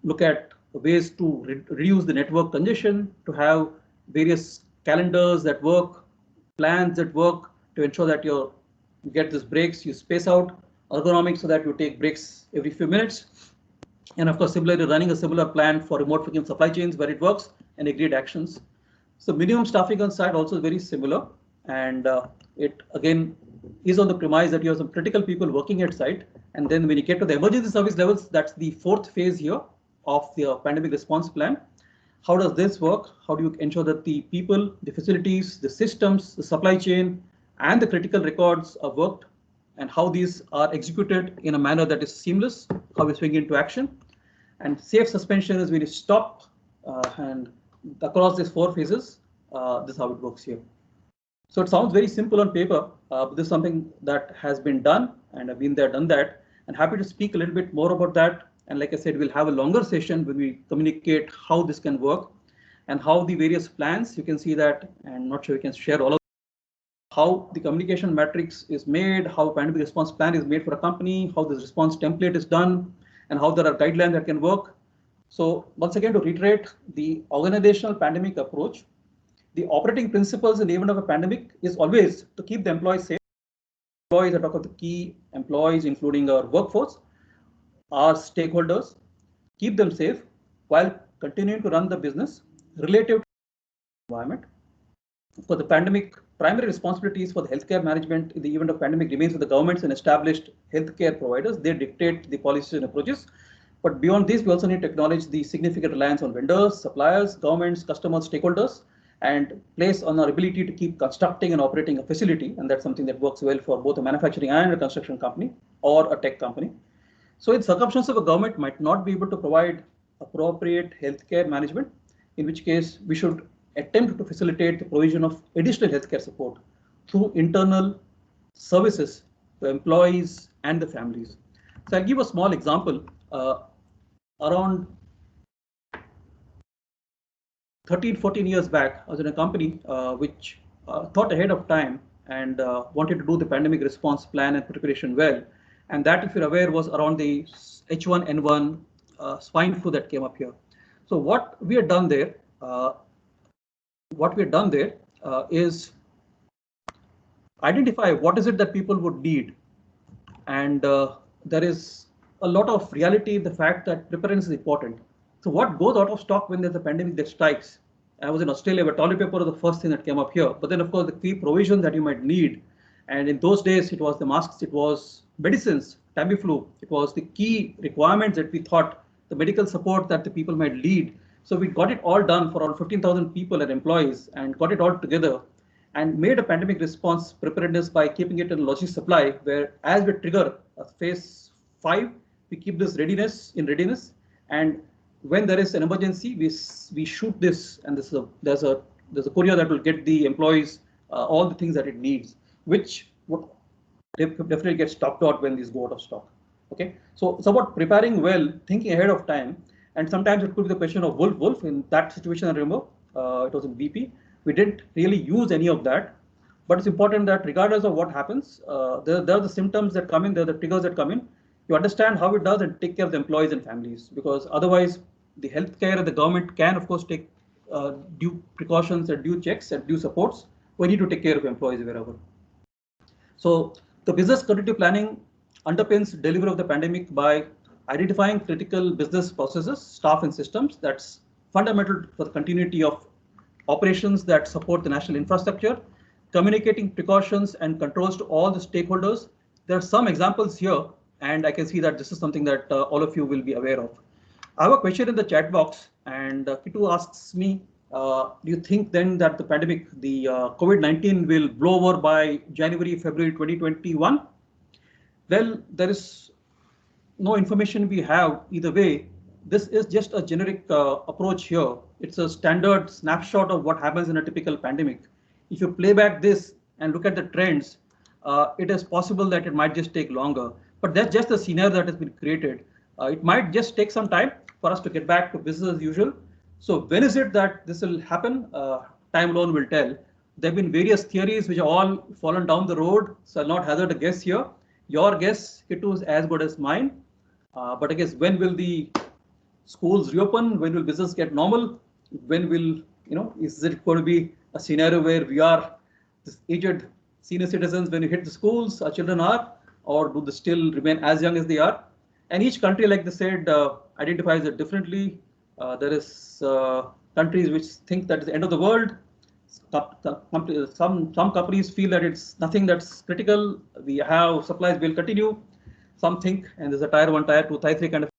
look at ways to reduce the network congestion, to have various calendars that work, plans that work to ensure that you get these breaks, you space out, ergonomics so that you take breaks every few minutes. And of course, similarly, running a similar plan for remote working supply chains where it works, and agreed actions. So minimum staffing on site also is very similar. And it again is on the premise that you have some critical people working at site. And then when you get to the emergency service levels, that's the 4th phase here of the pandemic response plan. How does this work? How do you ensure that the people, the facilities, the systems, the supply chain, and the critical records are worked, and how these are executed in a manner that is seamless, how we swing into action. And safe suspension is when you stop And across these 4 phases, this is how it works here. So it sounds very simple on paper, but this is something that has been done, and I've been there, done that, and happy to speak a little bit more about that. And like I said, we'll have a longer session when we communicate how this can work and how the various plans, you can see that, and not sure we can share all of how the communication matrix is made, how pandemic response plan is made for a company, how this response template is done, and how there are guidelines that can work. So once again, to reiterate, the organizational pandemic approach, the operating principles in the event of a pandemic is always to keep the employees safe. Employees, I talk about the key employees, including our workforce, our stakeholders, keep them safe while continuing to run the business relative to the environment. For the pandemic, primary responsibilities for the healthcare management in the event of pandemic remains with the governments and established healthcare providers. They dictate the policies and approaches. But beyond this, we also need to acknowledge the significant reliance on vendors, suppliers, governments, customers, stakeholders, and place on our ability to keep constructing and operating a facility. And that's something that works well for both a manufacturing and a construction company or a tech company. So in circumstances, a government might not be able to provide appropriate healthcare management, in which case we should attempt to facilitate the provision of additional healthcare support through internal services to employees and the families. So I'll give a small example. Around 13-14 years back, I was in a company which thought ahead of time and wanted to do the pandemic response plan and preparation well. And that, if you're aware, was around the H1N1 swine flu that came up here. So what we had done there, is identify what is it that people would need. And there is a lot of reality in the fact that preparedness is important. So what goes out of stock when there's a pandemic that strikes? I was in Australia, where toilet paper was the first thing that came up here. But then, of course, the key provision that you might need. And in those days, it was the masks, it was medicines, Tamiflu. It was the key requirements that we thought, the medical support that the people might need. So we got it all done for around 15,000 people and employees and got it all together and made a pandemic response preparedness by keeping it in logistic supply, where as we trigger phase 5, we keep this readiness in readiness. And when there is an emergency, we shoot this, and there's a courier that will get the employees all the things that it needs, which would definitely get stopped out when these go out of stock. Okay, so it's about preparing well, thinking ahead of time, and sometimes it could be the question of wolf. In that situation, I remember it was in BP. We didn't really use any of that, but it's important that regardless of what happens, there are the symptoms that come in, there are the triggers that come in. You understand how it does and take care of the employees and families, because otherwise the healthcare and the government can, of course, take due precautions and due checks and due supports. We need to take care of employees wherever. So the business continuity planning underpins delivery of the pandemic by identifying critical business processes, staff and systems. That's fundamental for the continuity of operations that support the national infrastructure, communicating precautions and controls to all the stakeholders. There are some examples here, and I can see that this is something that all of you will be aware of. I have a question in the chat box, and Kitu asks me, do you think then that the pandemic, the COVID-19 will blow over by January, February 2021? Well, there is no information we have either way. This is just a generic approach here. It's a standard snapshot of what happens in a typical pandemic. If you play back this and look at the trends, it is possible that it might just take longer. But that's just the scenario that has been created. It might just take some time for us to get back to business as usual. So when is it that this will happen? Time alone will tell. There have been various theories which are all fallen down the road, so I'll not hazard a guess here. Your guess, Kitu, is as good as mine. But I guess, when will the schools reopen? When will business get normal? When will, is it going to be a scenario where we are this aged senior citizens when we hit the schools, our children are, or do they still remain as young as they are? And each country, like they said, identifies it differently. There is countries which think that it's the end of the world. Some companies feel that it's nothing that's critical. We have supplies will continue. Some think, and there's a tier 1, tier 2, tier 3 kind of.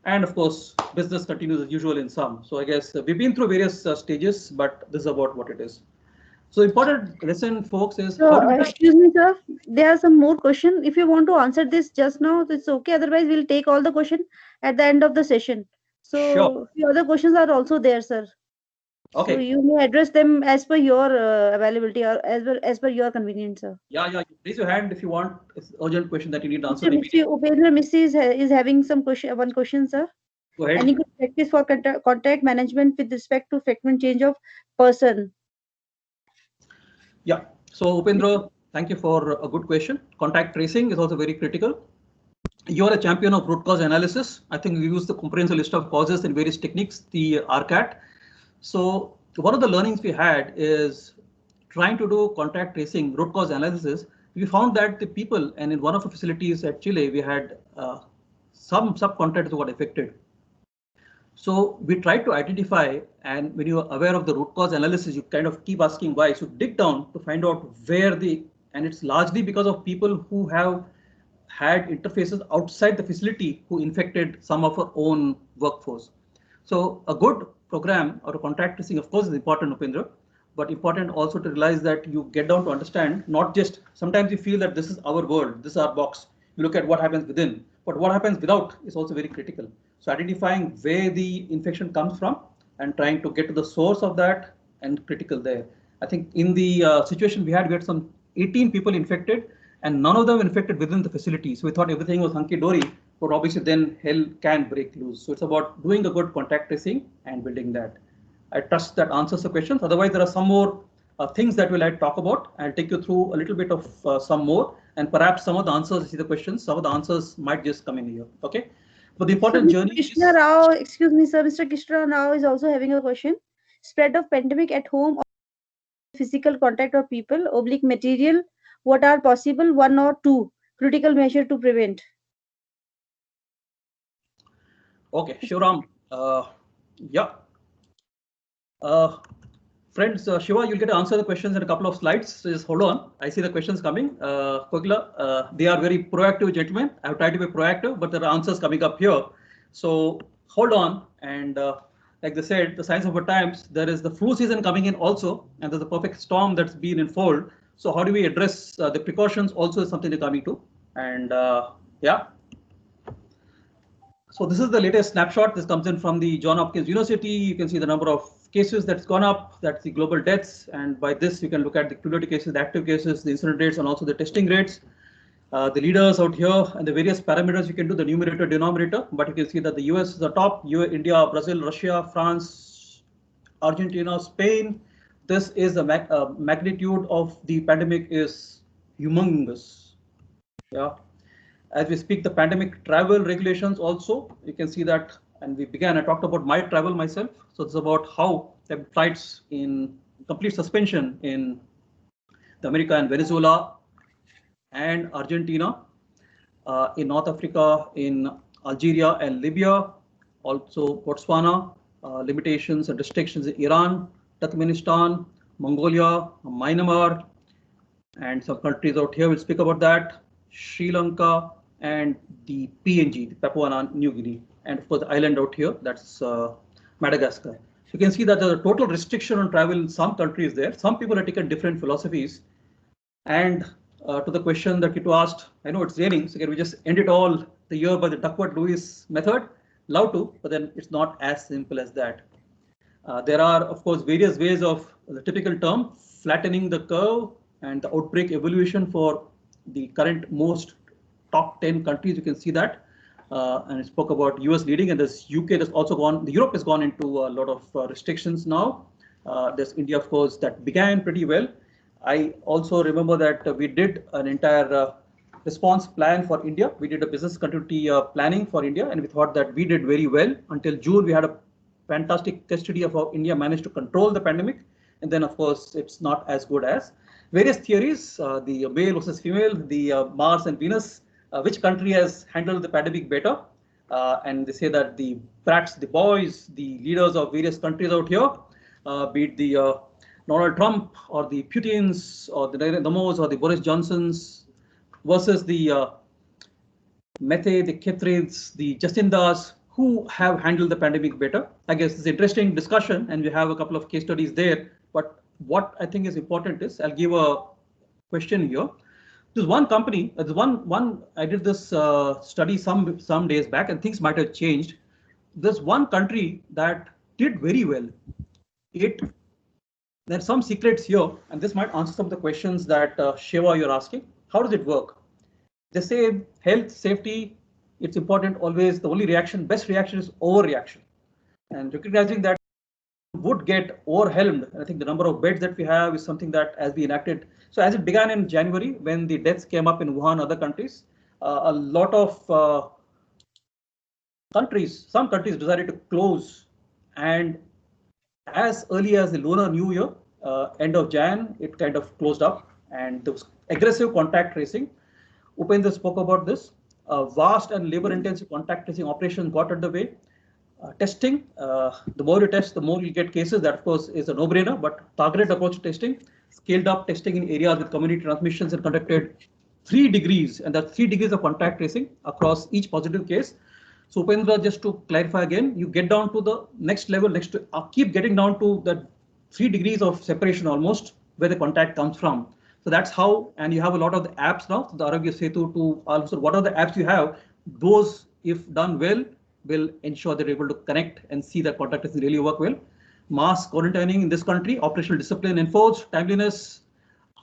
And of course, business continues as usual in some. So I guess we've been through various stages, but this is about what it is. So important lesson, folks, is. So, excuse me, sir. There are some more questions. If you want to answer this just now, it's okay. Otherwise, we'll take all the questions at the end of the session. So Sure. the other questions are also there, sir. So Okay. you may address them as per your availability or as per your convenience, sir. Yeah. Raise your hand if you want. It's an urgent question that you need answered Mr. immediately. Upendra Missi is having some question. One question, sir. Go ahead. Any good practice for contact management with respect to frequent change of person? Yeah. So Upendra, thank you for a good question. Contact tracing is also very critical. You are a champion of root cause analysis. I think we use the comprehensive list of causes and various techniques, the RCAT. So one of the learnings we had is trying to do contact tracing, root cause analysis. We found that the people, and in one of the facilities at Chile, we had some subcontractors who got affected. So we tried to identify, and when you are aware of the root cause analysis, you kind of keep asking why. So dig down to find out where and it's largely because of people who have had interfaces outside the facility who infected some of our own workforce. So a good program or a contact tracing, of course, is important, Upendra, but important also to realize that you get down to understand, not just sometimes you feel that this is our world, this is our box. You look at what happens within, but what happens without is also very critical. So identifying where the infection comes from and trying to get to the source of that and critical there. I think in the situation we had some 18 people infected and none of them infected within the facility. So we thought everything was hunky-dory, but obviously then hell can break loose. So it's about doing a good contact tracing and building that. I trust that answers the questions. Otherwise, there are some more things that we'll like to talk about. I'll take you through a little bit of some more, and perhaps some of the answers to the questions, some of the answers might just come in here. Okay. But the important journey Krishna is, Rao, excuse me, sir. Mr. Krishna Rao is also having a question. Spread of pandemic at home or physical contact of people, oblique material. What are possible? One or two critical measure to prevent? okay, Shivram. Yeah. Friends, Shiva, you'll get to answer the questions in a couple of slides. So just hold on. I see the questions coming. Kokila, they are very proactive gentlemen. I've tried to be proactive, but there are answers coming up here. So hold on. And like they said, the signs of our times, there is the flu season coming in also, and there's a perfect storm that's been unfold. So how do we address the precautions also is something they're coming to. And yeah. So this is the latest snapshot. This comes in from the Johns Hopkins University. You can see the number of cases that's gone up. That's the global deaths. And by this, you can look at the cumulative cases, the active cases, the incident rates, and also the testing rates. The leaders out here and the various parameters you can do the numerator, denominator. But you can see that the US is the top. India, Brazil, Russia, France, Argentina, Spain. This is the magnitude of the pandemic is humongous. Yeah. As we speak, the pandemic travel regulations also, you can see that, and I talked about my travel myself. So it's about how the flights in complete suspension in the America and Venezuela and Argentina, in North Africa, in Algeria and Libya, also Botswana, limitations and restrictions in Iran, Turkmenistan, Mongolia, Myanmar, and some countries out here will speak about that, Sri Lanka, and the PNG, the Papua New Guinea, and of course the island out here, that's Madagascar. So you can see that there's a total restriction on travel in some countries there. Some people have taken different philosophies. And to the question that you asked, I know it's raining, so can we just end it all the year by the Duckworth-Lewis method? Love to, but then it's not as simple as that. There are, of course, various ways of the typical term, flattening the curve and the outbreak evolution for the current most top 10 countries. You can see that. And I spoke about US leading, and this UK has also gone, Europe has gone into a lot of restrictions now. There's India, of course, that began pretty well. I also remember that we did an entire response plan for India. We did a business continuity planning for India, and we thought that we did very well. Until June, we had a fantastic case study of how India managed to control the pandemic. And then, of course, it's not as good as various theories, the male versus female, the Mars and Venus, which country has handled the pandemic better. And they say that the brats, the boys, the leaders of various countries out here, be it the Donald Trump or the Putins or the Narendra Modi or the Boris Johnsons versus the Mete, the Khetrids, the Jacindas, who have handled the pandemic better. I guess it's an interesting discussion, and we have a couple of case studies there. But what I think is important is, I'll give a question here. There's one company, I did this study some days back, and things might have changed. there's one country that did very well. There's some secrets here, and this might answer some of the questions that Shiva, you're asking. How does it work? They say health, safety, it's important always. The only reaction, best reaction is overreaction. And recognizing that would get overwhelmed. I think the number of beds that we have is something that as we enacted. So as it began in January, when the deaths came up in Wuhan, other countries, a lot of some countries decided to close, and as early as the Lunar New Year, end of Jan, it kind of closed up, and there was aggressive contact tracing. Upendra spoke about this. Vast and labor-intensive contact tracing operation got underway. Testing, the more you test, the more you get cases. That, of course, is a no-brainer, but targeted approach to testing, scaled up testing in areas with community transmissions, and conducted 3 degrees, and that's 3 degrees of contact tracing across each positive case. So Upendra, just to clarify again, you get down to the next level, keep getting down to the 3 degrees of separation almost where the contact comes from. So that's how, and you have a lot of the apps now, the Arogya Setu to also, what are the apps you have? Those, if done well, will ensure they're able to connect and see that contact tracing really work well. Mass quarantining in this country, operational discipline enforced, timeliness,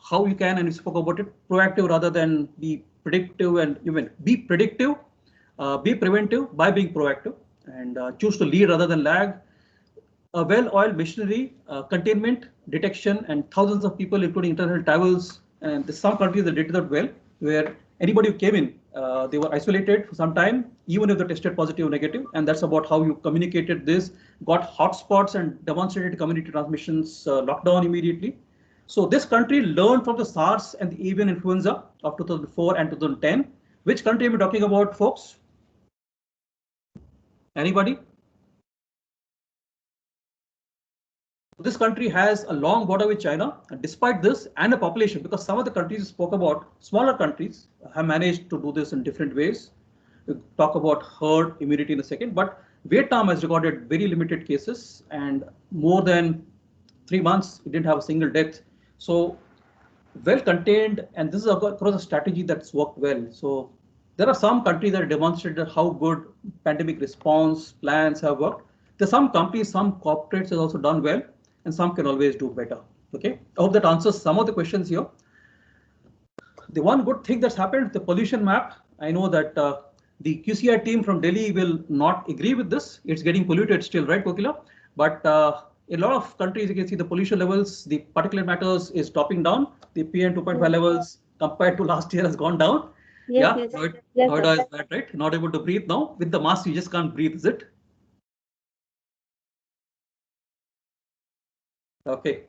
how you can, and we spoke about it, proactive rather than be predictive, and even be predictive, be preventive by being proactive, and choose to lead rather than lag. A well-oiled machinery, containment, detection, and thousands of people, including international travels. And there's some countries that did that well, where anybody who came in, they were isolated for some time, even if they tested positive or negative. And that's about how you communicated this, got hotspots and demonstrated community transmissions, lockdown immediately. So this country learned from the SARS and the avian influenza of 2004 and 2010. Which country are we talking about, folks? Anybody? This country has a long border with China, and despite this, and a population, because some of the countries you spoke about, smaller countries, have managed to do this in different ways. We'll talk about herd immunity in a second, but Vietnam has recorded very limited cases, and more than 3 months, it didn't have a single death. So well contained, and this is across a strategy that's worked well. So there are some countries that have demonstrated how good pandemic response plans have worked. There's some companies, some corporates have also done well, and some can always do better. Okay, I hope that answers some of the questions here. The one good thing that's happened, the pollution map. I know that the QCI team from Delhi will not agree with this. It's getting polluted still, right, Kokila? But in a lot of countries, you can see the pollution levels, the particulate matters is dropping down. The PM 2.5 levels compared to last year has gone down. Yes, Yeah, yes, Noida is bad, right? Not able to breathe now. With the mask, you just can't breathe, is it? Okay,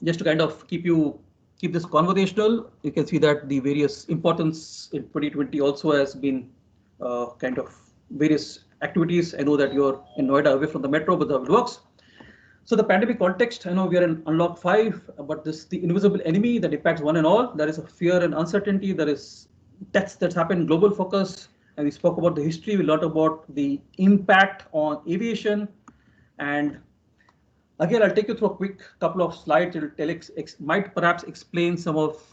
just to kind of keep this conversational, you can see that the various importance in 2020 also has been kind of various activities. I know that you're in Noida away from the metro, but it works. So the pandemic context, I know we are in unlock 5, but the invisible enemy that impacts one and all. There is a fear and uncertainty. There is deaths that's happened, global focus, and we spoke about the history. We learned about the impact on aviation, and again, I'll take you through a quick couple of slides. It might perhaps explain some of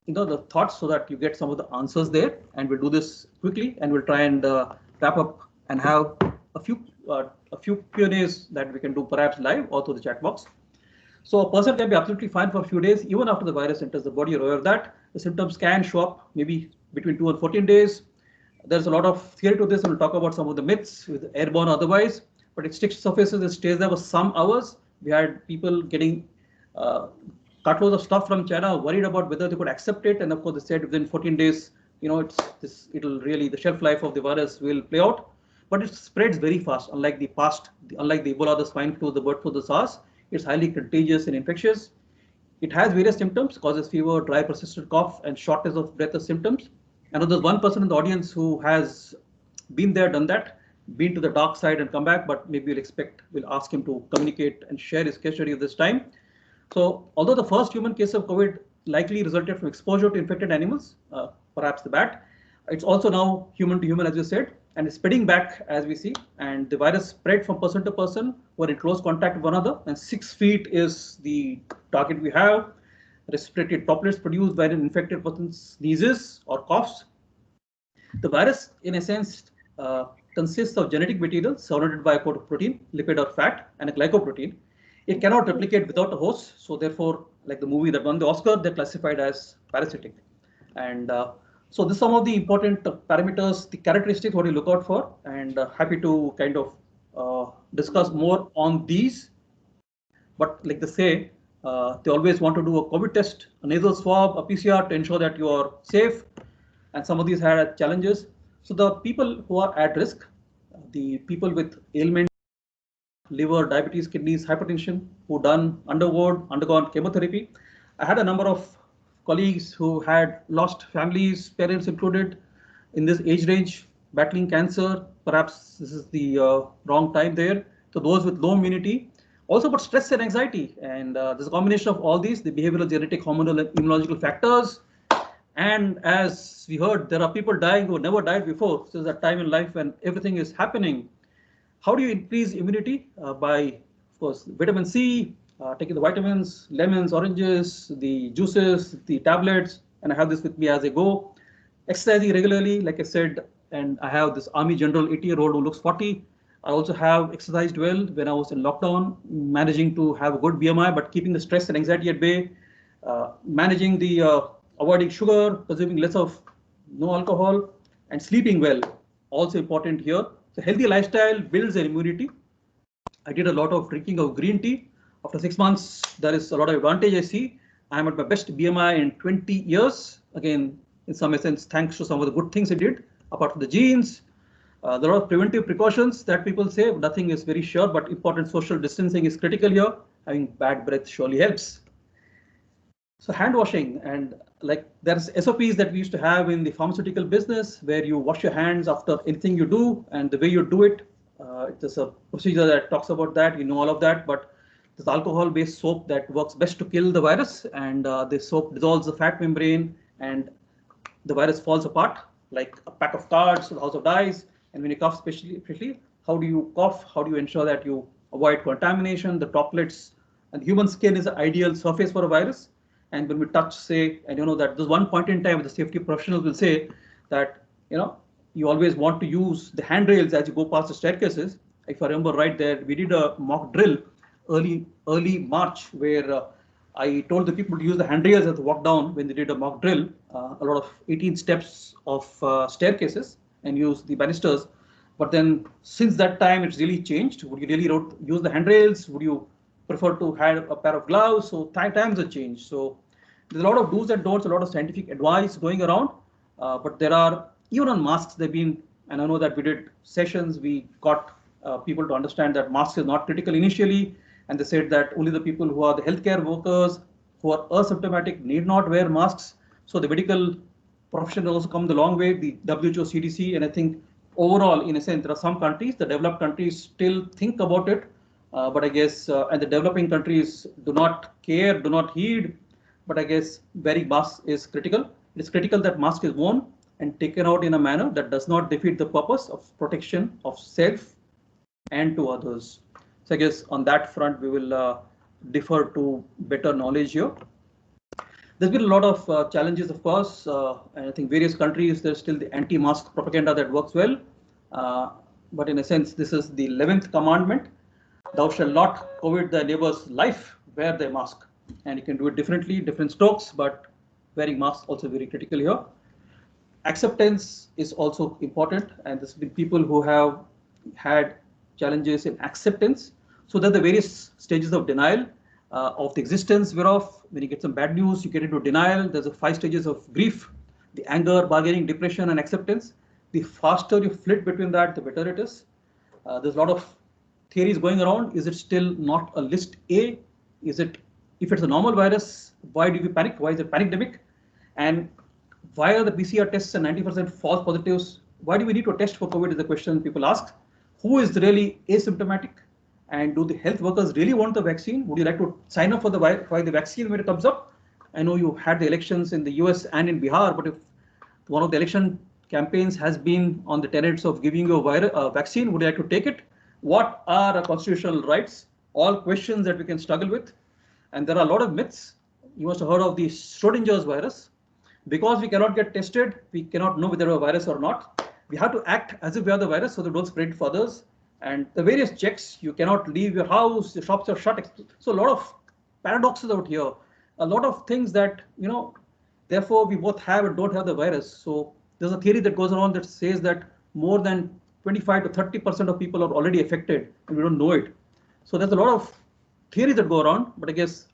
the thoughts so that you get some of the answers there. And we'll do this quickly, and we'll try and wrap up and have a few Q&As that we can do perhaps live or through the chat box. So a person can be absolutely fine for a few days, even after the virus enters the body. You're aware of that. The symptoms can show up maybe between 2 and 14 days. There's a lot of theory to this, and we'll talk about some of the myths with airborne or otherwise. But it sticks surfaces, it stays there for some hours. We had people getting cartloads of stuff from China, worried about whether they could accept it. And of course, they said within 14 days, it'll really, the shelf life of the virus will play out. But it spreads very fast, unlike the Ebola, the swine flu, the bird flu, the SARS. It's highly contagious and infectious. It has various symptoms, causes fever, dry, persistent cough, and shortness of breath as symptoms. I know there's one person in the audience who has been there, done that, been to the dark side and come back, but maybe we'll ask him to communicate and share his case study at this time. So although the first human case of COVID likely resulted from exposure to infected animals, perhaps the bat, it's also now human to human, as you said, and it's spreading back as we see. And the virus spread from person to person who are in close contact with one another, and 6 feet is the target we have. Respiratory droplets produced when an infected person sneezes or coughs. The virus, in a sense, consists of genetic material surrounded by a coat of protein, lipid or fat, and a glycoprotein. It cannot replicate without a host. So therefore, like the movie that won the Oscar, they're classified as parasitic. And so this is some of the important parameters, the characteristics, what you look out for, and happy to kind of discuss more on these. But like they say, they always want to do a COVID test, a nasal swab, a PCR to ensure that you are safe. And some of these had challenges. So the people who are at risk, the people with ailment, liver, diabetes, kidneys, hypertension, who undergone chemotherapy. I had a number of colleagues who had lost families, parents included, in this age range, battling cancer. Perhaps this is the wrong time there. So those with low immunity, also about stress and anxiety. And there's a combination of all these, the behavioral, genetic, hormonal, and immunological factors. And as we heard, there are people dying who never died before. So there's a time in life when everything is happening. How do you increase immunity? By, of course, vitamin C, taking the vitamins, lemons, oranges, the juices, the tablets, and I have this with me as I go. Exercising regularly, like I said, and I have this Army General 80-year-old who looks 40. I also have exercised well when I was in lockdown, managing to have a good BMI, but keeping the stress and anxiety at bay, managing the avoiding sugar, consuming less of no alcohol, and sleeping well, also important here. So healthy lifestyle builds an immunity. I did a lot of drinking of green tea. After 6 months, there is a lot of advantage I see. I'm at my best BMI in 20 years. Again, in some essence, thanks to some of the good things I did, apart from the genes. There are a lot of preventive precautions that people say. Nothing is very sure, but important social distancing is critical here. Having bad breath surely helps. So hand washing, and like there's SOPs that we used to have in the pharmaceutical business where you wash your hands after anything you do, and the way you do it, there's a procedure that talks about that, you know all of that, but there's alcohol-based soap that works best to kill the virus, and the soap dissolves the fat membrane and the virus falls apart like a pack of cards to the house of dice. And when you cough, especially, how do you cough? How do you ensure that you avoid contamination? The droplets, and human skin is the ideal surface for a virus. And when we touch, say, and you know that there's one point in time the safety professionals will say that, you know, you always want to use the handrails as you go past the staircases. If I remember right there, we did a mock drill early March where I told the people to use the handrails as they walk down when they did a mock drill, a lot of 18 steps of staircases and use the banisters. But then since that time, it's really changed. Would you really use the handrails? Would you prefer to have a pair of gloves? So times have changed. So there's a lot of do's and don'ts, a lot of scientific advice going around. But there are, even on masks, they've been, and I know that we did sessions, we got people to understand that masks is not critical initially. And they said that only the people who are the healthcare workers who are asymptomatic need not wear masks. So the medical profession has also come the long way, the WHO, CDC, and I think overall, in a sense, there are some countries, the developed countries still think about it. But I guess, and the developing countries do not care, do not heed. But I guess wearing masks is critical. It's critical that mask is worn and taken out in a manner that does not defeat the purpose of protection of self and to others. So I guess on that front, we will defer to better knowledge here. There's been a lot of challenges, of course, and I think various countries, there's still the anti-mask propaganda that works well. But in a sense, this is the 11th commandment. Thou shalt not COVID thy neighbor's life, wear thy mask. And you can do it differently, different strokes, but wearing masks also very critical here. Acceptance is also important, and there's been people who have had challenges in acceptance. So there are the various stages of denial of the existence whereof. When you get some bad news, you get into denial. There's 5 stages of grief: the anger, bargaining, depression, and acceptance. The faster you flit between that, the better it is. There's a lot of theories going around. Is it still not a list A? Is it, if it's a normal virus, why do we panic? Why is it panicdemic? And why are the PCR tests and 90% false positives? Why do we need to test for COVID is the question people ask. Who is really asymptomatic? And do the health workers really want the vaccine? Would you like to sign up for the vaccine when it comes up? I know you had the elections in the US and in Bihar, but if one of the election campaigns has been on the tenets of giving you a vaccine, would you like to take it? What are our constitutional rights? All questions that we can struggle with. And there are a lot of myths. You must have heard of the Schrodinger's virus. Because we cannot get tested, we cannot know whether a virus or not. we have to act as if we are the virus so they don't spread it for others. And the various checks, you cannot leave your house, the shops are shut. So a lot of paradoxes out here, a lot of things that, therefore we both have and don't have the virus. So there's a theory that goes around that says that more than 25 to 30% of people are already affected and we don't know it. So there's a lot of theories that go around, but I guess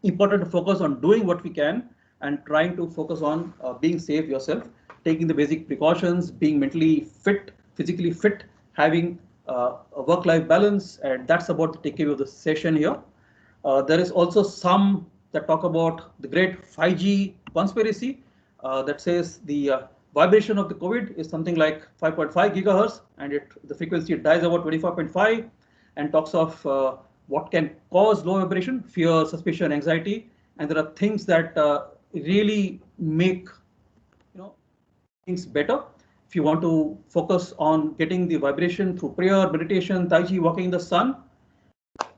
important to focus on doing what we can and trying to focus on being safe yourself, taking the basic precautions, being mentally fit, physically fit, having a work-life balance, and that's about the takeaway of the session here. There is also some that talk about the great 5G conspiracy that says the vibration of the COVID is something like 5.5 gigahertz, and the frequency dies about 24.5, and talks of what can cause low vibration, fear, suspicion, anxiety, and there are things that really make things better. If you want to focus on getting the vibration through prayer, meditation, Tai Chi, walking in the sun,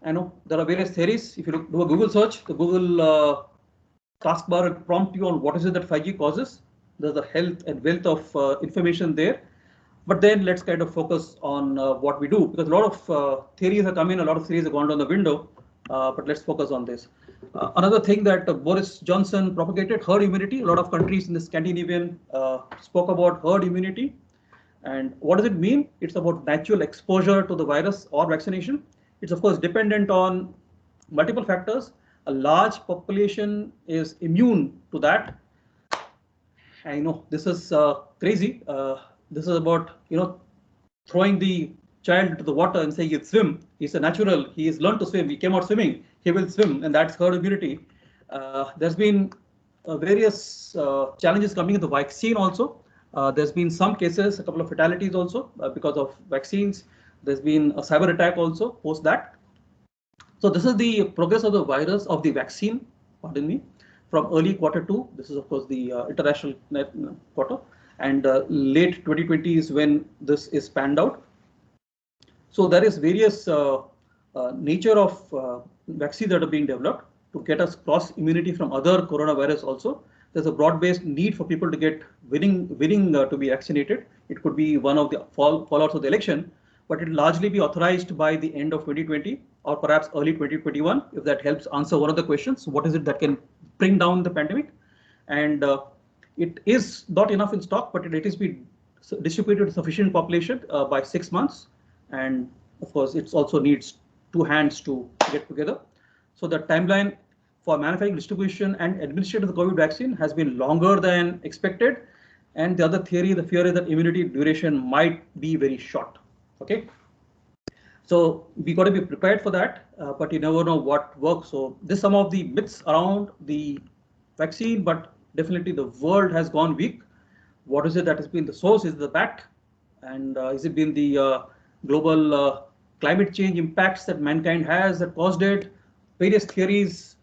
I know there are various theories. If you do a Google search, the Google taskbar will prompt you on what is it that 5G causes. There's a health and wealth of information there. But then let's kind of focus on what we do, because a lot of theories have come in, a lot of theories have gone down the window, but let's focus on this. Another thing that Boris Johnson propagated, herd immunity. A lot of countries in the Scandinavian spoke about herd immunity. And what does it mean? It's about natural exposure to the virus or vaccination. It's of course dependent on multiple factors. A large population is immune to that. I know this is crazy. This is about throwing the child into the water and saying he'll swim. He's a natural. He has learned to swim. He came out swimming. He will swim, and that's herd immunity. There's been various challenges coming in the vaccine also. There's been some cases, a couple of fatalities also because of vaccines. There's been a cyber attack also post that. So this is the progress of the virus, of the vaccine, pardon me, from early Q2. This is of course the international quarter, and late 2020 is when this is panned out. So there is various nature of vaccines that are being developed to get us cross immunity from other coronavirus also. There's a broad-based need for people to get willing to be vaccinated. It could be one of the fallouts of the election, but it will largely be authorized by the end of 2020 or perhaps early 2021, if that helps answer one of the questions. What is it that can bring down the pandemic? And it is not enough in stock, but it is be distributed to sufficient population by 6 months. And of course, it also needs two hands to get together. So the timeline for manufacturing, distribution, and administration of the COVID vaccine has been longer than expected. And the other theory, the fear is that immunity duration might be very short. Okay. So we got to be prepared for that, but you never know what works. So this some of the myths around the vaccine, but definitely the world has gone weak. What is it that has been the source? Is the bat, and is it been the global climate change impacts that mankind has that caused it? Various theories.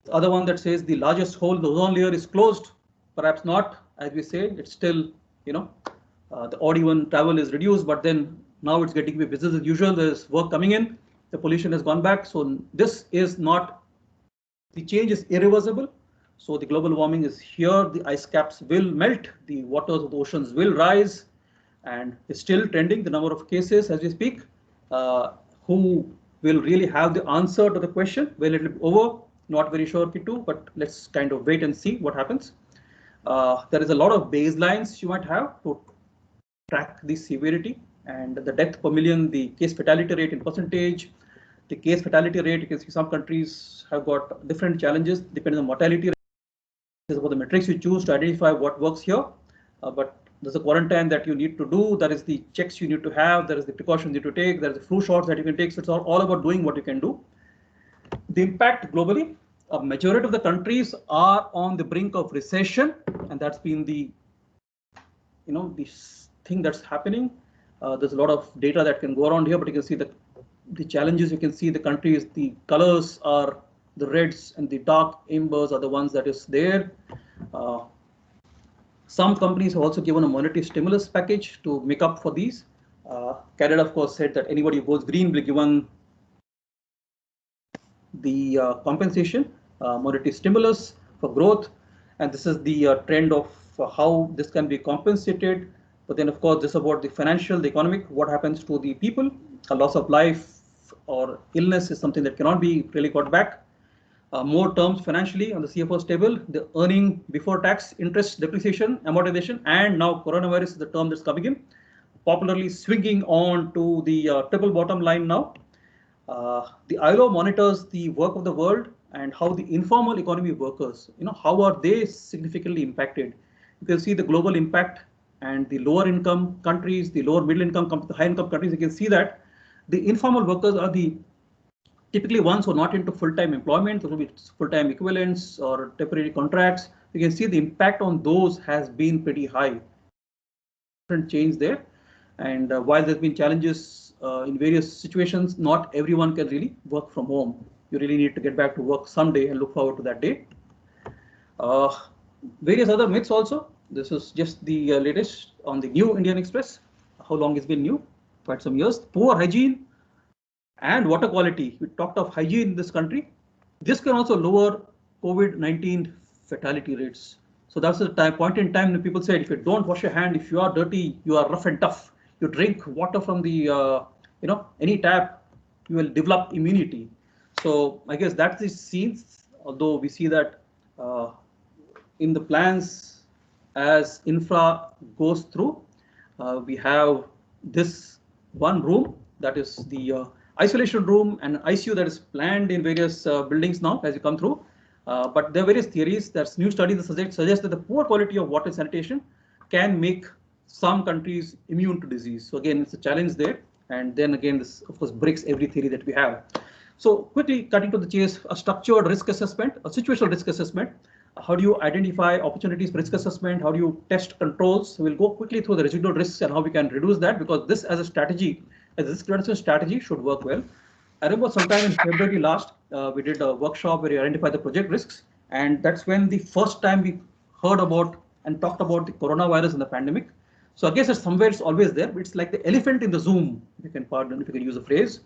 The other one that says the largest hole in the ozone layer is closed. Perhaps not, as we say, it's still, the odd even travel is reduced, but then now it's getting to be business as usual. There's work coming in, the pollution has gone back. So this is not, the change is irreversible. So the global warming is here, the ice caps will melt, the waters of the oceans will rise, and it's still trending, the number of cases as we speak. Who will really have the answer to the question? Well, it will be over, not very sure, Kitu, but let's kind of wait and see what happens. There is a lot of baselines you might have to track the severity and the death per million, the case fatality rate in percentage. The case fatality rate, you can see some countries have got different challenges depending on mortality rate. This is about the metrics you choose to identify what works here. But there's a quarantine that you need to do. There is the checks you need to have. There is the precautions you need to take. There is the flu shots that you can take. So it's all about doing what you can do. The impact globally, a majority of the countries are on the brink of recession, and that's been the, this thing that's happening. There's a lot of data that can go around here, but you can see the challenges. You can see the countries, the colors are the reds and the dark ambers are the ones that is there. Some companies have also given a monetary stimulus package to make up for these. Canada, of course, said that anybody who goes green will be given the compensation, monetary stimulus for growth. And this is the trend of how this can be compensated. But then, of course, this about the financial, the economic, what happens to the people. A loss of life or illness is something that cannot be really got back. More terms financially on the CFO's table, the earning before tax, interest, depreciation, amortization, and now coronavirus is the term that's coming in, popularly swinging on to the triple bottom line now. The ILO monitors the work of the world and how the informal economy workers, how are they significantly impacted? You can see the global impact and the lower income countries, the lower middle income, the high income countries. You can see that the informal workers are the typically ones who are not into full-time employment, those will be full-time equivalents or temporary contracts. You can see the impact on those has been pretty high. Different change there. And while there's been challenges in various situations, not everyone can really work from home. You really need to get back to work someday and look forward to that day. Various other myths also. This is just the latest on the new Indian Express. How long it's been new? Quite some years. Poor hygiene and water quality. We talked of hygiene in this country. This can also lower COVID-19 fatality rates. So that's the point in time when people said, if you don't wash your hand, if you are dirty, you are rough and tough. You drink water from the, any tap, you will develop immunity. So I guess that's the scenes, although we see that in the plans as infra goes through, we have this one room that is the isolation room and ICU that is planned in various buildings now as you come through. But there are various theories. There's new studies that suggest that the poor quality of water sanitation can make some countries immune to disease. So again, it's a challenge there. And then again, this of course breaks every theory that we have. So quickly cutting to the chase, a structured risk assessment, a situational risk assessment. How do you identify opportunities for risk assessment? How do you test controls? So we'll go quickly through the residual risks and how we can reduce that, because this as a strategy, as a risk reduction strategy should work well. I remember sometime in February last, we did a workshop where we identified the project risks. And that's when the first time we heard about and talked about the coronavirus and the pandemic. So I guess it's somewhere it's always there, but it's like the elephant in the Zoom, if you can pardon, if you can use a phrase.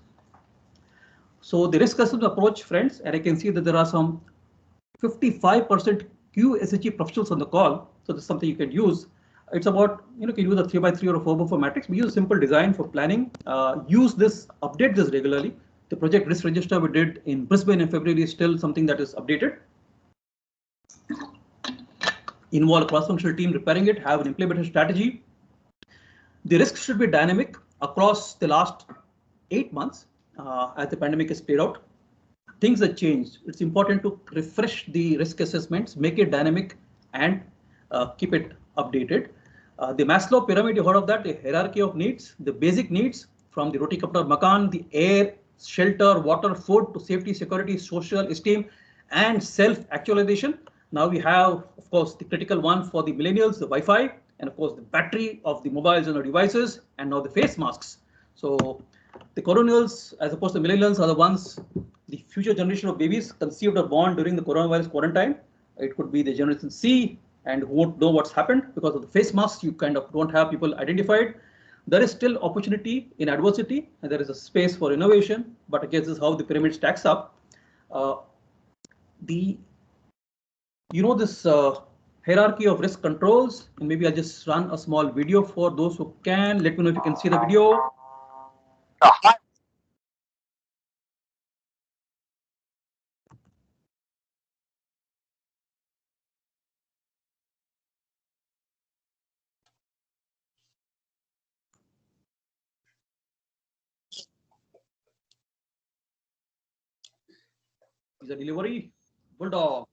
So the risk assessment approach, friends, and I can see that there are some 55% QSHE professionals on the call. So this is something you can use. It's about, you can use a 3x3 or a 4x4 matrix. We use a simple design for planning. Use this, update this regularly. The project risk register we did in Brisbane in February is still something that is updated. Involve a cross-functional team repairing it, have an implementation strategy. The risks should be dynamic across the last 8 months as the pandemic is played out. Things have changed. It's important to refresh the risk assessments, make it dynamic, and keep it updated. The Maslow pyramid, you heard of that, the hierarchy of needs, the basic needs from the roti kapda makan, the air, shelter, water, food, to safety, security, social esteem, and self-actualization. Now we have, of course, the critical one for the millennials, the Wi-Fi, and of course the battery of the mobiles and the devices, and now the face masks. So the colonials, as opposed to millennials, are the ones, the future generation of babies conceived or born during the coronavirus quarantine. It could be the generation C, and who won't know what's happened because of the face masks. You kind of don't have people identified. There is still opportunity in adversity, and there is a space for innovation. But again, this is how the pyramid stacks up. This hierarchy of risk controls, and maybe I'll just run a small video for those who can. Let me know if you can see the video. Is a delivery bulldog.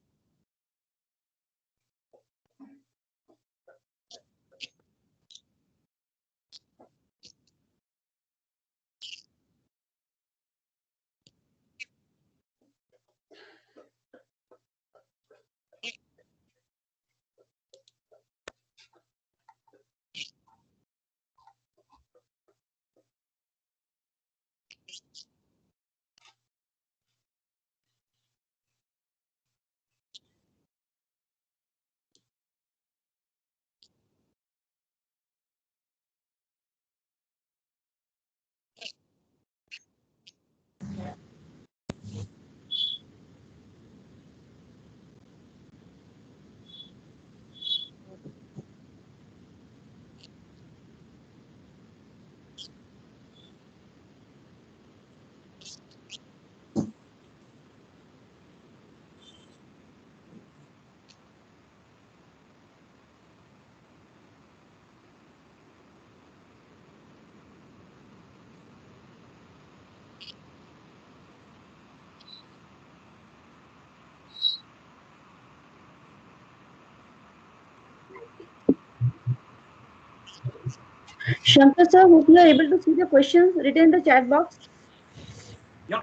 Shankar sir, hope you are able to see the questions written in the chat box. Yeah.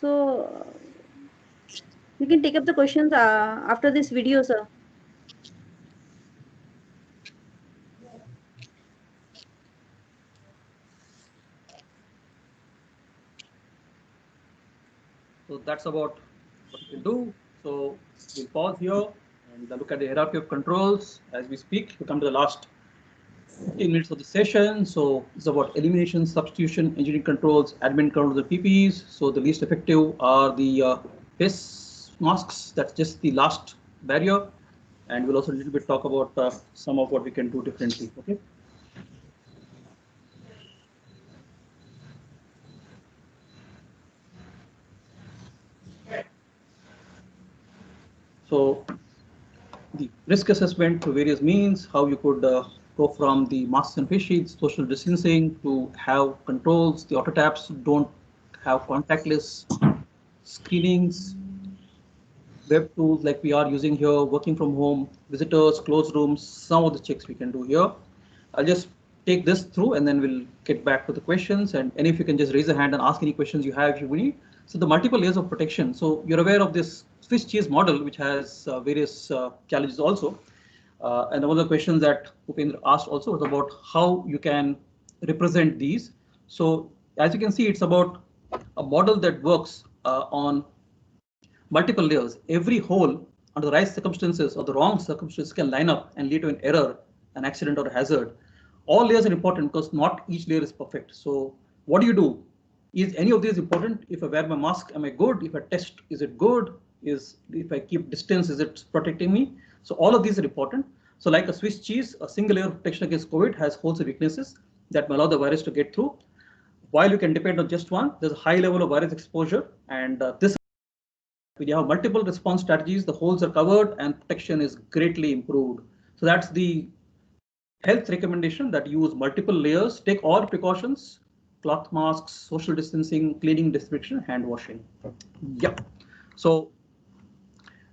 So you can take up the questions after this video, sir. So that's about what you can do. So we'll pause here and look at the hierarchy of controls as we speak. We come to the last 15 minutes of the session. So it's about elimination, substitution, engineering controls, admin controls, the PPs. So the least effective are the face masks. That's just the last barrier. And we'll also a little bit talk about some of what we can do differently. Okay. So the risk assessment through various means, how you could go from the masks and face shields, social distancing, to have controls. The auto taps don't have contactless screenings, web tools like we are using here, working from home, visitors, closed rooms, some of the checks we can do here. I'll just take this through and then we'll get back to the questions. And any of you can just raise a hand and ask any questions you have if you need. So the multiple layers of protection. So you're aware of this Swiss cheese model, which has various challenges also. And one of the questions that Upendra asked also was about how you can represent these. So as you can see, it's about a model that works on multiple layers. Every hole under the right circumstances or the wrong circumstances can line up and lead to an error, an accident, or a hazard. All layers are important because not each layer is perfect. So what do you do? Is any of these important? If I wear my mask, am I good? If I test, is it good? If I keep distance, is it protecting me? So all of these are important. So like a Swiss cheese, a single layer of protection against COVID has holes and weaknesses that may allow the virus to get through. While you can depend on just one, there's a high level of virus exposure, and this when you have multiple response strategies, the holes are covered and protection is greatly improved. So that's the health recommendation, that use multiple layers, take all precautions, cloth masks, social distancing, cleaning, disinfection, hand washing. Yep. So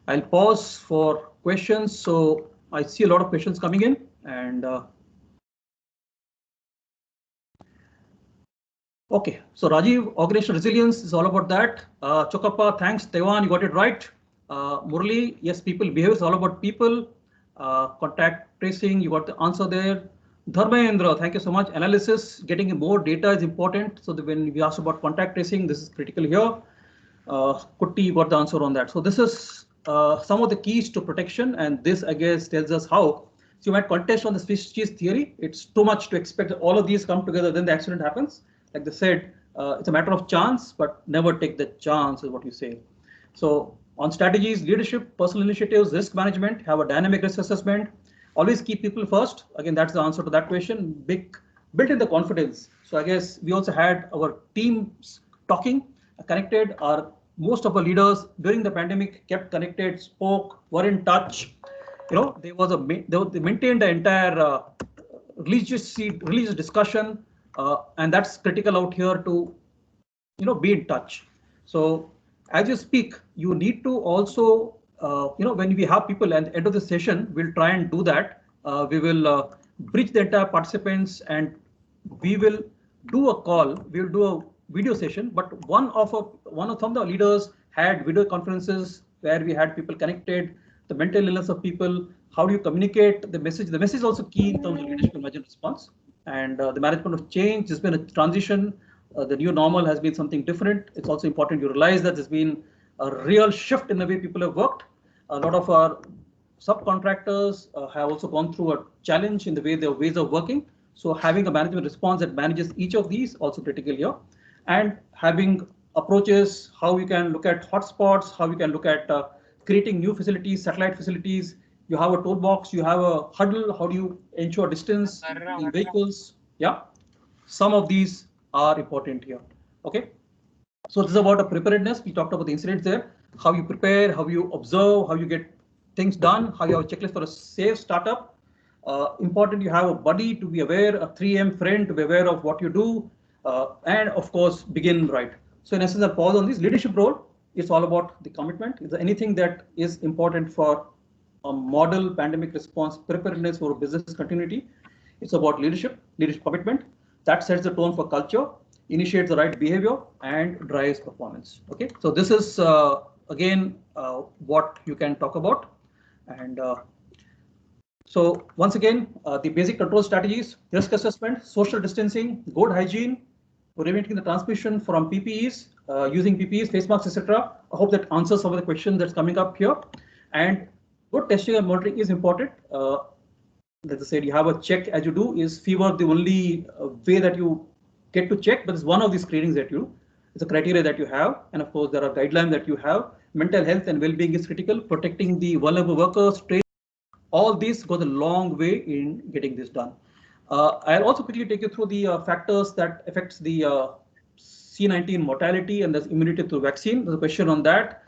I'll pause for questions. So I see a lot of questions coming in, and okay, so Rajiv, organizational resilience is all about that. Chokappa, thanks. Taiwan, you got it right. Murali, yes, people behavior is all about people. Contact tracing, you got the answer there. Dharmendra, thank you so much. Analysis, getting more data is important. So when we asked about contact tracing, this is critical here. Kutti, you got the answer on that. So this is some of the keys to protection, and this I guess tells us how. So you might contest on the Swiss cheese theory. It's too much to expect that all of these come together, then the accident happens. Like they said, it's a matter of chance, but never take the chance is what you say. So on strategies, leadership, personal initiatives, risk management, have a dynamic risk assessment. Always keep people first. Again, that's the answer to that question. Built in the confidence. So I guess we also had our teams talking, connected. Most of our leaders during the pandemic kept connected, spoke, were in touch. You know, they maintained the entire religious discussion, and that's critical out here to, you know, be in touch. So as you speak, you need to also, you know, when we have people at the end of the session, we'll try and do that. We will bridge the entire participants, and we will do a call. We'll do a video session, but one of some of the leaders had video conferences where we had people connected, the mental illness of people, how do you communicate the message? The message is also key in terms of leadership and emergency response, and the management of change. There's been a transition. The new normal has been something different. It's also important you realize that there's been a real shift in the way people have worked. A lot of our subcontractors have also gone through a challenge in the way their ways of working. So having a management response that manages each of these also critical here, and having approaches, how you can look at hotspots, how you can look at creating new facilities, satellite facilities. You have a toolbox, you have a huddle. How do you ensure distance in vehicles? Yeah, some of these are important here. Okay, so this is about a preparedness. We talked about the incidents there, how you prepare, how you observe, how you get things done, how you have a checklist for a safe startup. Important, you have a buddy to be aware, a 3M friend to be aware of what you do, and of course begin right. So in essence, I'll pause on this leadership role. It's all about the commitment. Is there anything that is important for a model pandemic response preparedness for business continuity? It's about leadership commitment that sets the tone for culture, initiates the right behavior, and drives performance. Okay, so this is again what you can talk about. And so once again, the basic control strategies: risk assessment, social distancing, good hygiene, preventing the transmission from PPEs, using PPEs, face masks, etc. I hope that answers some of the questions that's coming up here. And good testing and monitoring is important. As I said, you have a check as you do. Is fever the only way that you get to check? But it's one of the screenings that you do. It's a criteria that you have. And of course, there are guidelines that you have. Mental health and well-being is critical. Protecting the vulnerable workers, trade, all this goes a long way in getting this done. I'll also quickly take you through the factors that affects the C19 mortality and the immunity to vaccine. There's a question on that.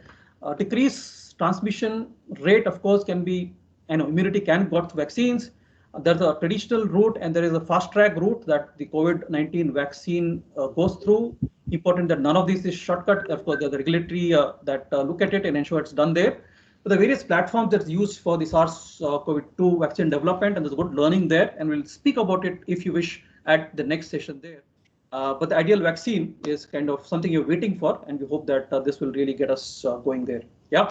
Decrease transmission rate, of course, can be, immunity can go to vaccines. There's a traditional route and there is a fast track route that the COVID-19 vaccine goes through. Important that none of these is shortcut. Of course, there's the regulatory that look at it and ensure it's done there. But the various platforms that's used for the SARS-CoV-2 vaccine development, and there's good learning there, and we'll speak about it if you wish at the next session there. But the ideal vaccine is kind of something you're waiting for, and we hope that this will really get us going there. Yeah.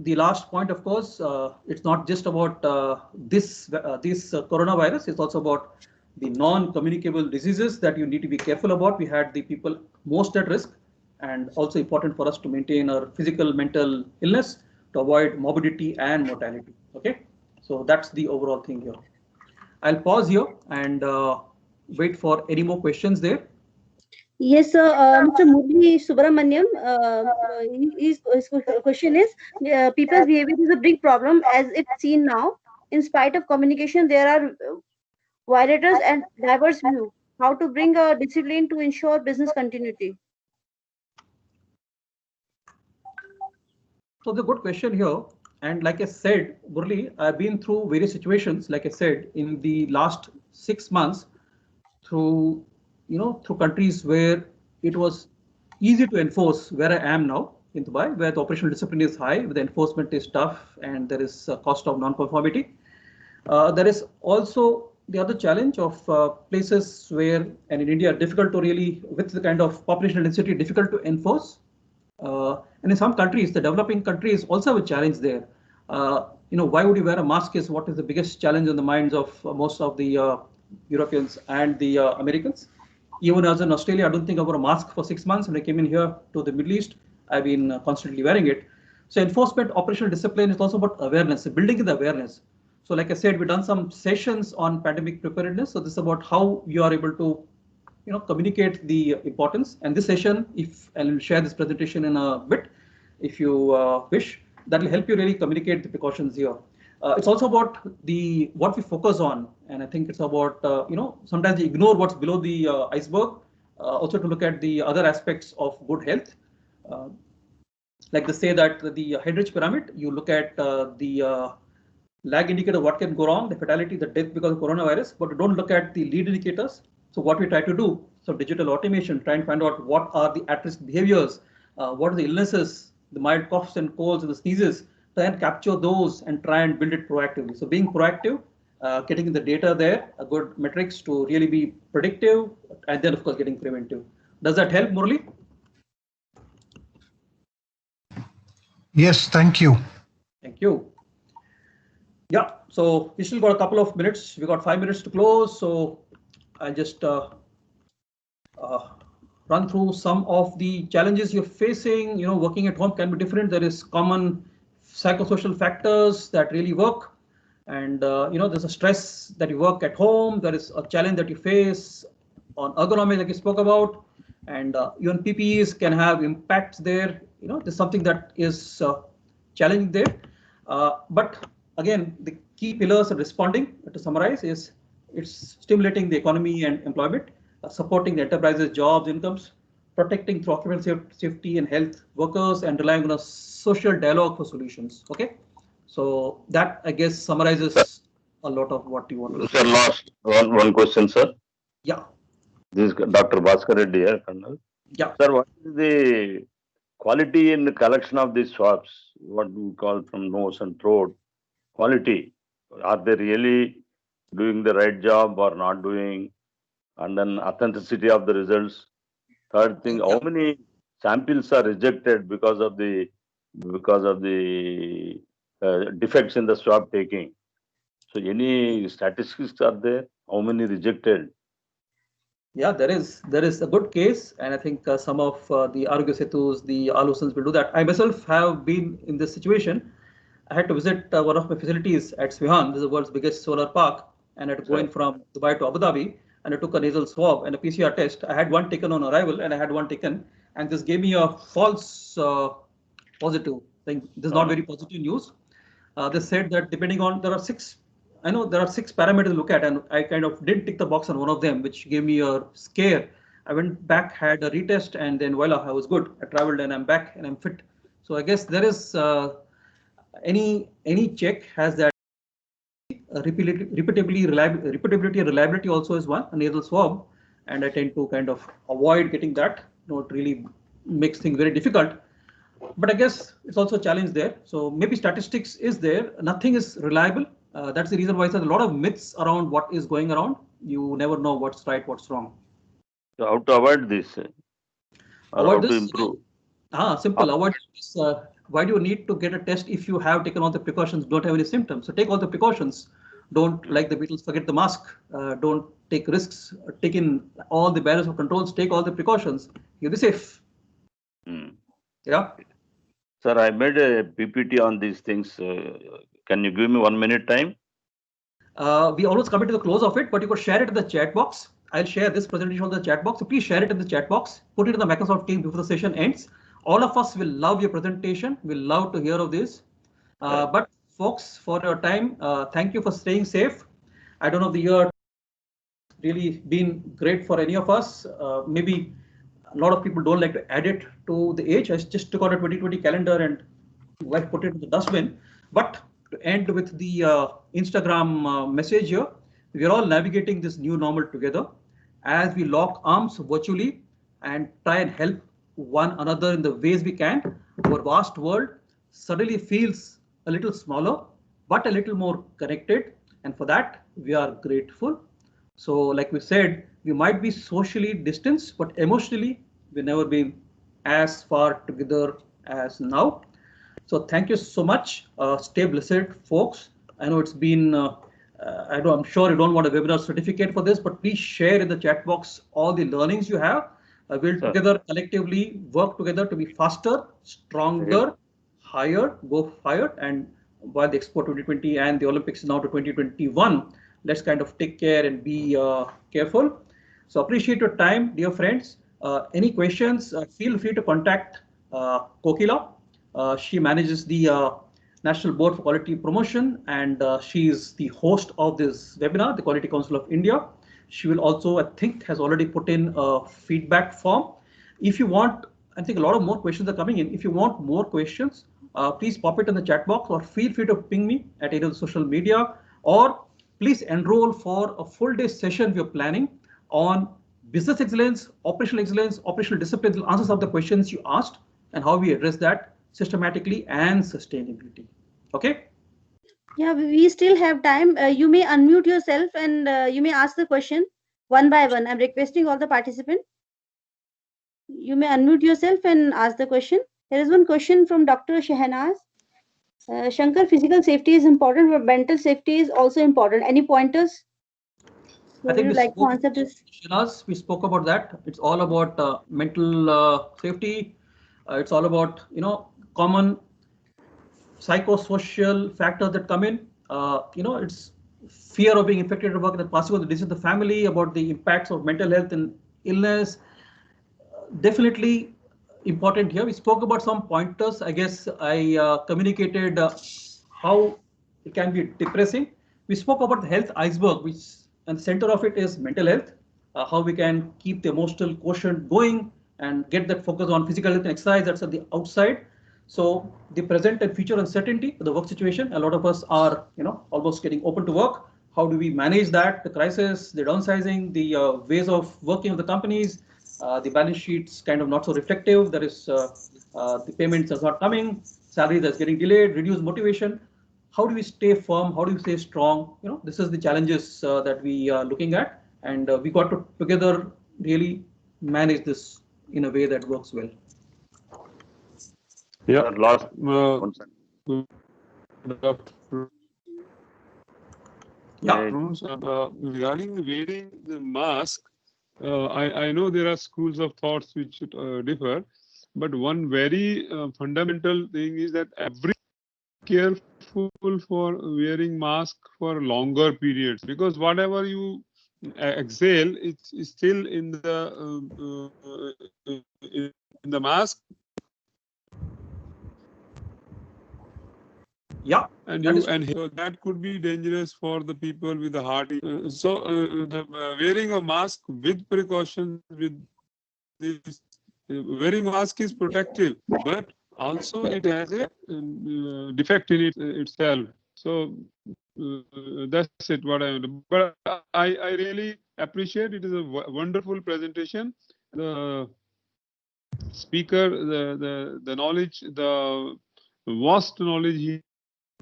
The last point, of course, it's not just about this coronavirus. It's also about the non-communicable diseases that you need to be careful about. We had the people most at risk, and also important for us to maintain our physical, mental illness to avoid morbidity and mortality. Okay, so that's the overall thing here. I'll pause here and wait for any more questions there. Yes, sir. Mr. Murli Subramaniam, his question is, people's behavior is a big problem as it's seen now. In spite of communication, there are violators and diverse view. How to bring a discipline to ensure business continuity? So the good question here, and like I said, Murli, I've been through various situations, like I said, in the last 6 months, through countries where it was easy to enforce, where I am now in Dubai, where the operational discipline is high, where the enforcement is tough, and there is a cost of non-conformity. There is also the other challenge of places where, and in India, difficult to really, with the kind of population density, difficult to enforce. And in some countries, the developing countries also have a challenge there. Why would you wear a mask is what is the biggest challenge in the minds of most of the Europeans and the Americans. Even as in Australia, I don't think I wore a mask for 6 months. When I came in here to the Middle East, I've been constantly wearing it. So enforcement, operational discipline is also about awareness, building the awareness. So like I said, we've done some sessions on pandemic preparedness. So this is about how you are able to communicate the importance. And this session, I'll share this presentation in a bit, if you wish, that will help you really communicate the precautions here. It's also about what we focus on, and I think it's about sometimes you ignore what's below the iceberg. Also to look at the other aspects of good health, like they say that the Heydrich pyramid. You look at the lag indicator, what can go wrong, the fatality, the death because of coronavirus, but don't look at the lead indicators. So what we try to do, so digital automation, try and find out what are the at-risk behaviors, what are the illnesses, the mild coughs and colds and the sneezes, try and capture those and try and build it proactively. So being proactive, getting the data there, a good metrics to really be predictive, and then of course getting preventive. Does that help, Murli? Yes, thank you. Thank you. Yeah, so we still got a couple of minutes. We got 5 minutes to close, so I'll just run through some of the challenges you're facing. Working at home can be different. There is common psychosocial factors that really work, and there's a stress that you work at home. There is a challenge that you face on ergonomics, like you spoke about, and even PPEs can have impacts there. There's something that is challenging there, but again, the key pillars of responding, to summarize, is it's stimulating the economy and employment, supporting the enterprises, jobs, incomes, protecting through occupational safety and health workers, and relying on a social dialogue for solutions. Okay, so that I guess summarizes a lot of what you want to say. Sir, last one question, sir. Yeah. This is Dr. Bhaskar Reddy here, Colonel. Yeah. Sir, what is the quality in the collection of these swabs? What we call from nose and throat quality? Are they really doing the right job or not doing, and then authenticity of the results. Third thing, how many samples are rejected because of the defects in the swab taking. So any statistics are there? How many rejected? Yeah, there is a good case, and I think some of the Arogya Setus, the Alusans will do that. I myself have been in this situation. I had to visit one of my facilities at Swihan. This is the world's biggest solar park, and I had to go in from Dubai to Abu Dhabi, and I took a nasal swab and a PCR test. I had one taken on arrival, and I had one taken, and this gave me a false positive thing. This is not very positive news. They said that depending on I know there are 6 parameters to look at, and I kind of did tick the box on one of them, which gave me a scare. I went back, had a retest, and then voila, I was good. I traveled and I'm back and I'm fit. So I guess there is any check has that repeatability and reliability also is one, a nasal swab, and I tend to kind of avoid getting that. It really makes things very difficult. But I guess it's also a challenge there. So maybe statistics is there. Nothing is reliable. That's the reason why there's a lot of myths around what is going around. You never know what's right, what's wrong. So how to avoid this? Avoid this? To improve? Simple. Avoid this. Why do you need to get a test if you have taken all the precautions, don't have any symptoms? So take all the precautions. Don't, like the Beatles, forget the mask. Don't take risks. Take in all the barriers of controls. Take all the precautions. You'll be safe. Yeah. Sir, I made a PPT on these things. Can you give me 1 minute time? We always come to the close of it, but you could share it in the chat box. I'll share this presentation on the chat box. So please share it in the chat box. Put it in the Microsoft Teams before the session ends. All of us will love your presentation. We'll love to hear of this. But folks, for your time, thank you for staying safe. I don't know if the year really been great for any of us. Maybe a lot of people don't like to add it to the age. I just took out a 2020 calendar and like put it in the dustbin. But to end with the Instagram message here, we are all navigating this new normal together as we lock arms virtually and try and help one another in the ways we can. Our vast world suddenly feels a little smaller, but a little more connected. And for that, we are grateful. So like we said, we might be socially distanced, but emotionally, we've never been as far together as now. So thank you so much. Stay blessed, folks. I know it's been, I'm sure you don't want a webinar certificate for this, but please share in the chat box all the learnings you have. We'll together collectively work together to be faster, stronger, higher, go higher. And while the Expo 2020 and the Olympics now to 2021, let's kind of take care and be careful. So appreciate your time, dear friends. Any questions, feel free to contact Kokila. She manages the National Board for Quality Promotion, and she is the host of this webinar, the Quality Council of India. She will also, I think, has already put in a feedback form. If you want, I think a lot of more questions are coming in. If you want more questions, please pop it in the chat box or feel free to ping me at either social media, or please enroll for a full day session we're planning on business excellence, operational disciplines, will answer some of the questions you asked and how we address that systematically and sustainability. Okay? Yeah, we still have time. You may unmute yourself and you may ask the question one by one. I'm requesting all the participants. You may unmute yourself and ask the question. There is one question from Dr. Shehnaz. Shankar, physical safety is important, but mental safety is also important. Any pointers? I think we spoke about that. It's all about mental safety. It's all about, common psychosocial factors that come in. It's fear of being infected at work, the passing of the disease of the family, about the impacts of mental health and illness. Definitely important here. We spoke about some pointers. I guess I communicated how it can be depressing. We spoke about the health iceberg, which and the center of it is mental health, how we can keep the emotional quotient going and get that focus on physical health and exercise that's at the outside. So the present and future uncertainty, the work situation, a lot of us are, almost getting open to work. How do we manage that? The crisis, the downsizing, the ways of working of the companies, the balance sheets kind of not so reflective. There is the payments are not coming, salary that's getting delayed, reduced motivation. how do we stay firm? How do we stay strong? This is the challenges that we are looking at, and we got to together really manage this in a way that works well. Yeah. Last one second. Good afternoon. Yeah. Regarding wearing the mask, I know there are schools of thoughts which differ, but one very fundamental thing is that every careful for wearing mask for longer periods, because whatever you exhale, it's still in the mask. Yeah, And so that could be dangerous for the people with the heart. The wearing a mask with precautions, with this, wearing mask is protective, but also it has a defect in itself. So that's it. But I really appreciate it. Is a wonderful presentation. The speaker, the knowledge, the vast knowledge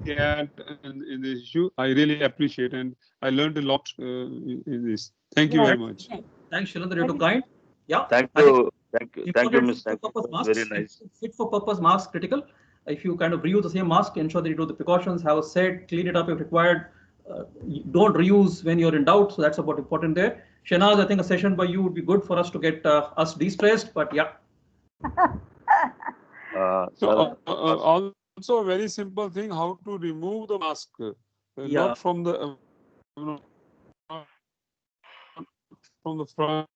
he had in this issue, I really appreciate, and I learned a lot in this. Thank you very much. Thanks, Shailendra, you're too kind. Yeah. Thank you, Ms. Very nice. Fit for purpose masks critical. If you kind of reuse the same mask, ensure that you do the precautions, have a set, clean it up if required. Don't reuse when you're in doubt. So that's about important there. Shanaz, I think a session by you would be good for us to get us de-stressed, but yeah. Also a very simple thing, how to remove the mask, not from the front.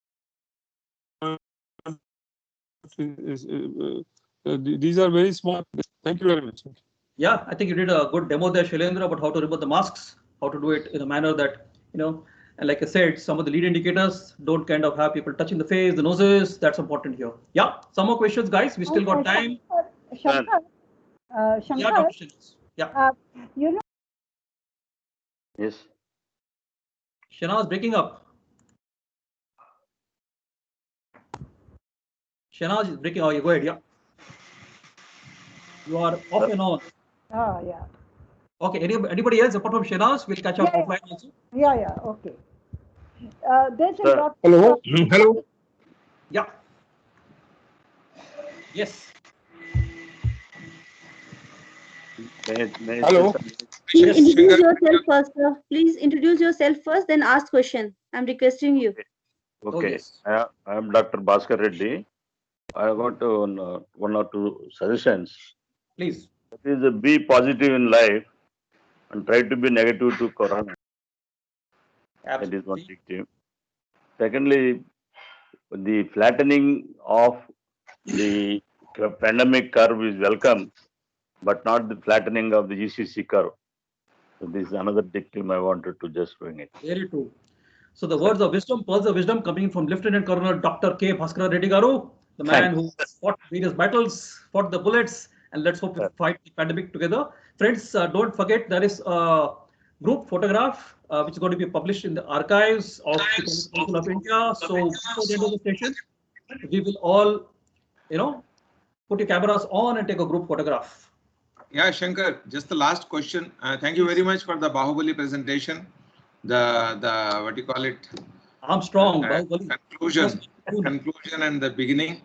These are very small. Thank you very much. Yeah, I think you did a good demo there, Shailendra, about how to remove the masks, how to do it in a manner that, and like I said, some of the lead indicators, don't kind of have people touching the face, the noses. That's important here. Yeah, some more questions, guys. We still got time. Shankar. Yeah, yeah. Yes. Shanaz breaking up. Shanaz is breaking. Oh, you go ahead. Yeah. You are off and on. Oh, yeah. Okay. Anybody else apart from Shanaz? We'll catch up offline also. Yeah. Okay. There's a lot. Hello. Hello. Yeah. Yes. Hello. Please introduce yourself first, sir. Please introduce yourself first, then ask question. I'm requesting you. Okay. Oh, yes. I am Dr. Bhaskar Reddy. I got one or two suggestions. Please. That is, be positive in life and try to be negative to corona. Absolutely. That is one big thing. Secondly, the flattening of the pandemic curve is welcome, but not the flattening of the GCC curve. So this is another dictum I wanted to just bring it. Very true. So the words of wisdom, pearls of wisdom coming from Lieutenant Colonel Dr. K. Bhaskar Reddy Garu, the man who fought various battles, fought the bullets, and let's hope we fight the pandemic together. Friends, don't forget there is a group photograph which is going to be published in the archives of the Council of India. So before the end of the session, we will all, put your cameras on and take a group photograph. Yeah, Shankar, just the last question. Thank you very much for the Bahubali presentation. The what do you call it? Armstrong. Conclusion and the beginning.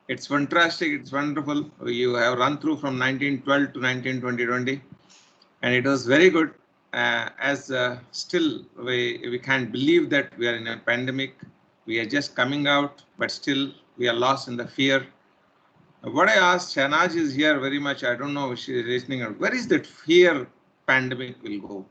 It's fantastic. It's wonderful. You have run through from 1912 to 2020, and it was very good. Still we can't believe that we are in a pandemic. We are just coming out, but still we are lost in the fear. What I asked, Shanaz is here very much. I don't know if she is listening. Where is that fear pandemic will go?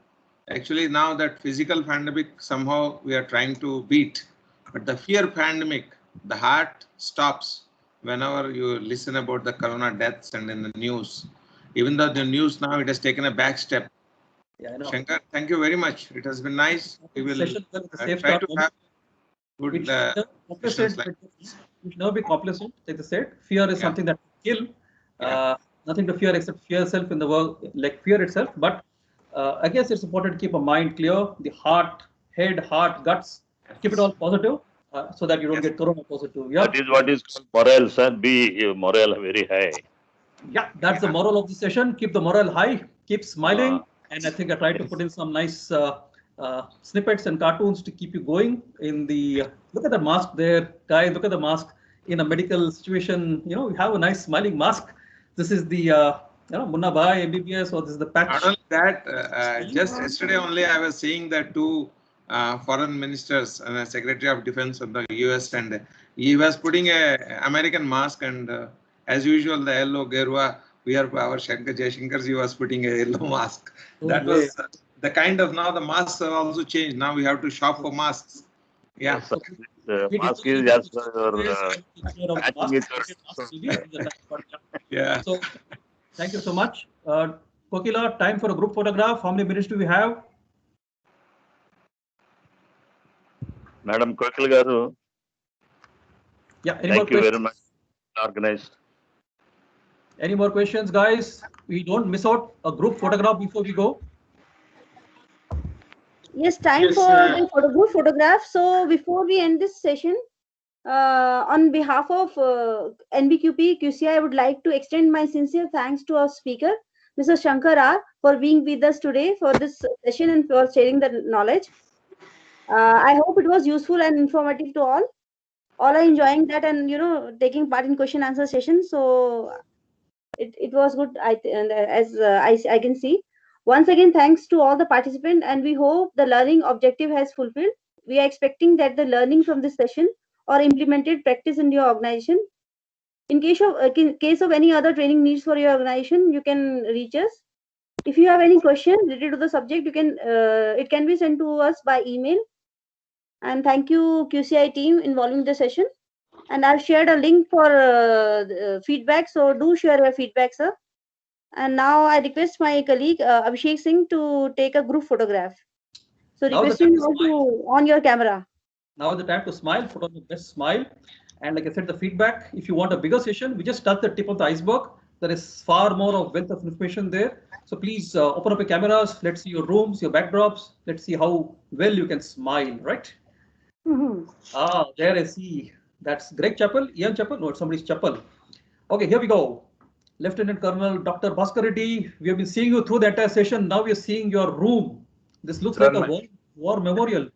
Actually, now that physical pandemic somehow we are trying to beat, but the fear pandemic, the heart stops whenever you listen about the corona deaths and in the news. Even though the news now it has taken a back step. Yeah, I know. Shankar, thank you very much. It has been nice. We will try to have good we should never be complacent. Like I said, fear is something that will kill. Nothing to fear except fear itself in the world, like fear itself. But I guess it's important to keep a mind clear, the heart, head, heart, guts. Keep it all positive so that you don't get corona positive. Yeah. That is what is called morale, sir. Be morale very high. Yeah, that's the moral of the session. Keep the morale high. Keep smiling. And I think I tried to put in some nice snippets and cartoons to keep you going in the, look at the mask there, guys, look at the mask in a medical situation. You know, you have a nice smiling mask. This is the, Munna Bhai, MBBS, or this is the patch. Not only that, just yesterday only I was seeing that two foreign ministers and Secretary of Defense of the US, and he was putting a American mask, and as usual the yellow Gerwa, we are our Shankar Jaishankar, he was putting a yellow mask. That was the kind of, now the masks are also changed. Now we have to shop for masks. Yeah. So, mask is just for matching it. Yeah. So thank you so much. Kokila, time for a group photograph. How many minutes do we have? Madam Kokil Garu, Yeah. Any thank more you questions? very much. Organized. Any more questions, guys? We don't miss out a group photograph before we go. Yes, time for the group photograph. So before we end this session, on behalf of NBQP QCI, I would like to extend my sincere thanks to our speaker, Mr. Shankar R, for being with us today for this session and for sharing the knowledge. I hope it was useful and informative to all. All are enjoying that and taking part in question answer session. So it was good. I can see. Once again, thanks to all the participants, and we hope the learning objective has fulfilled. We are expecting that the learning from this session or implemented practice in your organization. In case of any other training needs for your organization, you can reach us. If you have any question related to the subject, you can it can be sent to us by email. And thank you QCI team involving the session. And I've shared a link for feedback, so do share your feedback, sir. And now I request my colleague Abhishek Singh to take a group photograph. So requesting you to on your camera. Now the time to smile, put on the best smile. And like I said, the feedback, if you want a bigger session, we just touched the tip of the iceberg. There is far more of wealth of information there. So please open up your cameras. Let's see your rooms, your backdrops. Let's see how well you can smile, right? There I see. That's Greg Chappell, Ian Chappell. No, it's somebody's Chappell. Okay, here we go. Lieutenant Colonel Dr. Bhaskar Reddy, we have been seeing you through the entire session. Now we are seeing your room. This looks like a war memorial.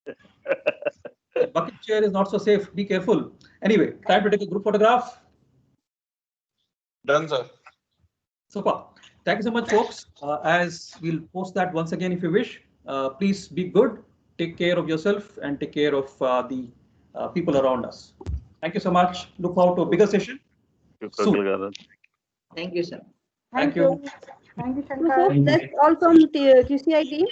The bucket chair is not so safe. Be careful. Anyway, time to take a group photograph. Done, sir. Super. Thank you so much, folks. As we'll post that once again if you wish. Please be good. Take care of yourself and take care of the people around us. Thank you so much. Look forward to a bigger session. Soon. Thank you, sir. Thank you. Thank you, Shankar. That's all from QCI team.